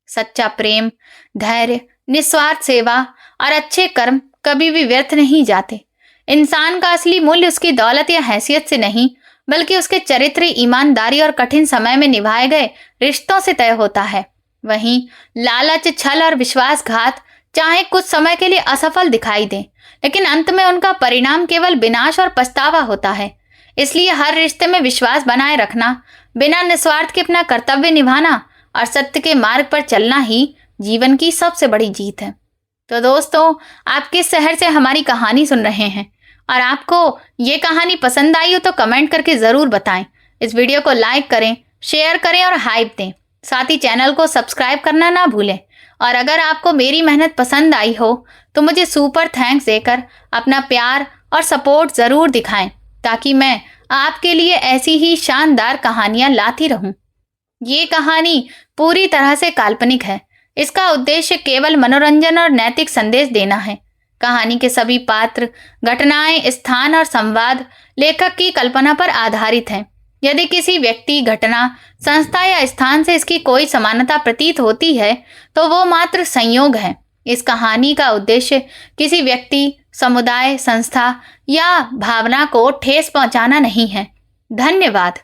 सच्चा प्रेम, धैर्य, निस्वार्थ सेवा और अच्छे कर्म कभी भी व्यर्थ नहीं जाते। इंसान का असली मूल्य उसकी दौलत या हैसियत से नहीं, बल्कि उसके चरित्र, ईमानदारी और कठिन समय में निभाए गए रिश्तों से तय होता है। वहीं लालच, छल और विश्वासघात चाहे कुछ समय के लिए असफल दिखाई दें, लेकिन अंत में उनका परिणाम केवल विनाश और पछतावा होता है। इसलिए हर रिश्ते में विश्वास बनाए रखना, बिना निस्वार्थ के अपना कर्तव्य निभाना और सत्य के मार्ग पर चलना ही जीवन की सबसे बड़ी जीत है। तो दोस्तों, आप किस शहर से हमारी कहानी सुन रहे हैं और आपको ये कहानी पसंद आई हो तो कमेंट करके ज़रूर बताएं। इस वीडियो को लाइक करें, शेयर करें और हाइप दें। साथ ही चैनल को सब्सक्राइब करना ना भूलें। और अगर आपको मेरी मेहनत पसंद आई हो तो मुझे सुपर थैंक्स देकर अपना प्यार और सपोर्ट ज़रूर दिखाएं, ताकि मैं आपके लिए ऐसी ही शानदार कहानियां लाती रहूं। ये कहानी पूरी तरह से काल्पनिक है। इसका उद्देश्य केवल मनोरंजन और नैतिक संदेश देना है। कहानी के सभी पात्र, घटनाएं, स्थान और संवाद लेखक की कल्पना पर आधारित हैं। यदि किसी व्यक्ति, घटना, संस्था या स्थान से इसकी कोई समानता प्रतीत होती है तो वो मात्र संयोग है। इस कहानी का उद्देश्य किसी व्यक्ति, समुदाय, संस्था या भावना को ठेस पहुंचाना नहीं है। धन्यवाद।